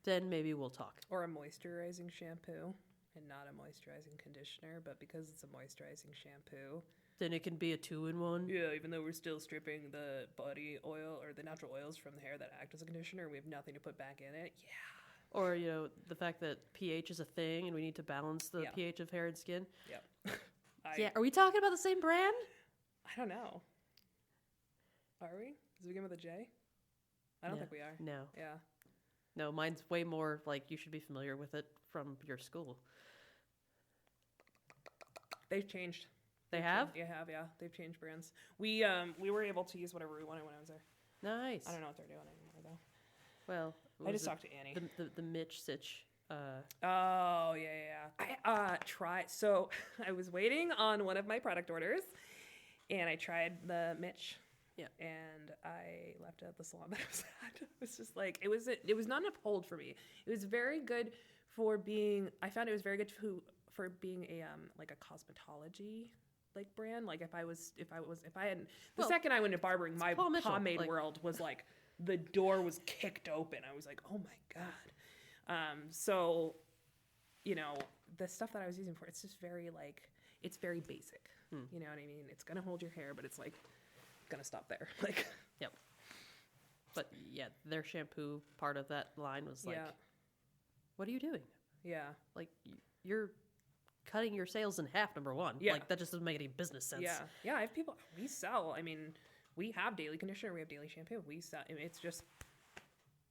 then maybe we'll talk. Or a moisturizing shampoo and not a moisturizing conditioner, but because it's a moisturizing shampoo, then it can be a 2-in-1. Yeah, even though we're still stripping the body oil or the natural oils from the hair that act as a conditioner, we have nothing to put back in it. Yeah. Or, the fact that pH is a thing and we need to balance the pH of hair and skin. Yep. Yeah, are we talking about the same brand? I don't know. Are we? Does it begin with a J? I don't think we are. No. Yeah. No, mine's way more like you should be familiar with it from your school. They've changed. They have? Yeah, they've changed brands. We were able to use whatever we wanted when I was there. Nice. I don't know what they're doing anymore though. Well, I just talked to Annie. The Mitch Sitch. Oh yeah. I So I was waiting on one of my product orders, and I tried the Mitch. Yeah. And I left it at the salon that I was at. It was just like it was not enough hold for me. It was very good for being. I found it was very good for being a like a cosmetology like brand. Like if I had second I went to barbering, my pomade world was like the door was kicked open. I was like, oh my God. So, the stuff that I was using for it's just very like it's very basic. You know what I mean? It's gonna hold your hair, but it's like gonna stop there. Like, yep. But yeah, their shampoo part of that line was like, what are you doing? Yeah. Like you're cutting your sales in half, number one. Yeah. Like, that just doesn't make any business sense. Yeah. Yeah, I have people, we sell, I mean, we have daily conditioner, we have daily shampoo, we sell, I mean, it's just,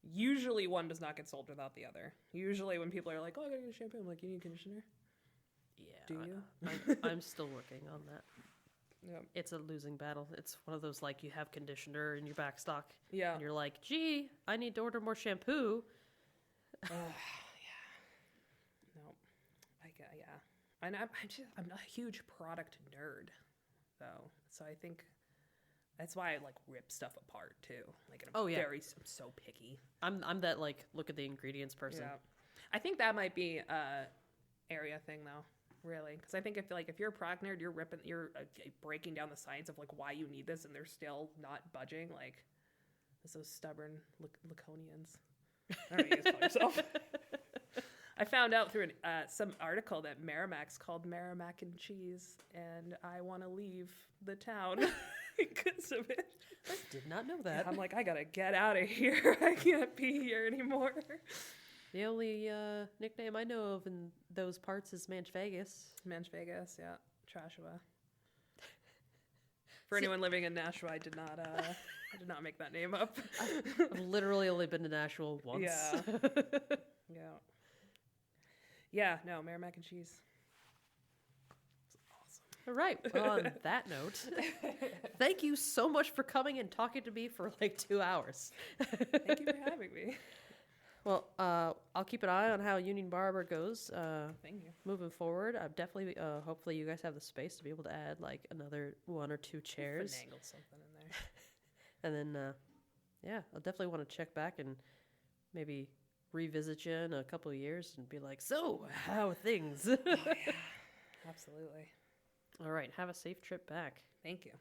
usually one does not get sold without the other. Usually when people are like, oh, I gotta get a shampoo, I'm like, you need conditioner? Yeah. Do you? I'm still working on that. Yeah. It's a losing battle. It's one of those, like, you have conditioner in your back stock. Yeah. And you're like, gee, I need to order more shampoo. Yeah. No. Yeah. And I'm not a huge product nerd, though. So I think that's why I like rip stuff apart too. Like, I'm so picky. I'm that, like, look at the ingredients person. Yeah. I think that might be a area thing though, really, because I think if you're a product nerd, you're breaking down the science of like why you need this, and they're still not budging. Like, it's those stubborn Laconians. I don't know what you guys call yourself. I found out through some article that Merrimack's called Merrimack and Cheese, and I want to leave the town because of it. I did not know that. I'm like, I gotta get out of here. I can't be here anymore. The only nickname I know of in those parts is Manch Vegas. Manch Vegas, yeah. Trashua. For anyone living in Nashua, I did not make that name up. I've literally only been to Nashville once. Yeah. Yeah. Yeah, no, Merrimack and Cheese. It's awesome. All right. Well, on that note, thank you so much for coming and talking to me for like 2 hours. Thank you for having me. Well, I'll keep an eye on how Union Barber goes. Thank you. Moving forward, I'm definitely, hopefully you guys have the space to be able to add like another 1 or 2 chairs. Finagled something in there. And then, yeah, I'll definitely want to check back and maybe revisit you in a couple of years and be like, so, how are things? Oh, yeah. Absolutely. All right, have a safe trip back. Thank you.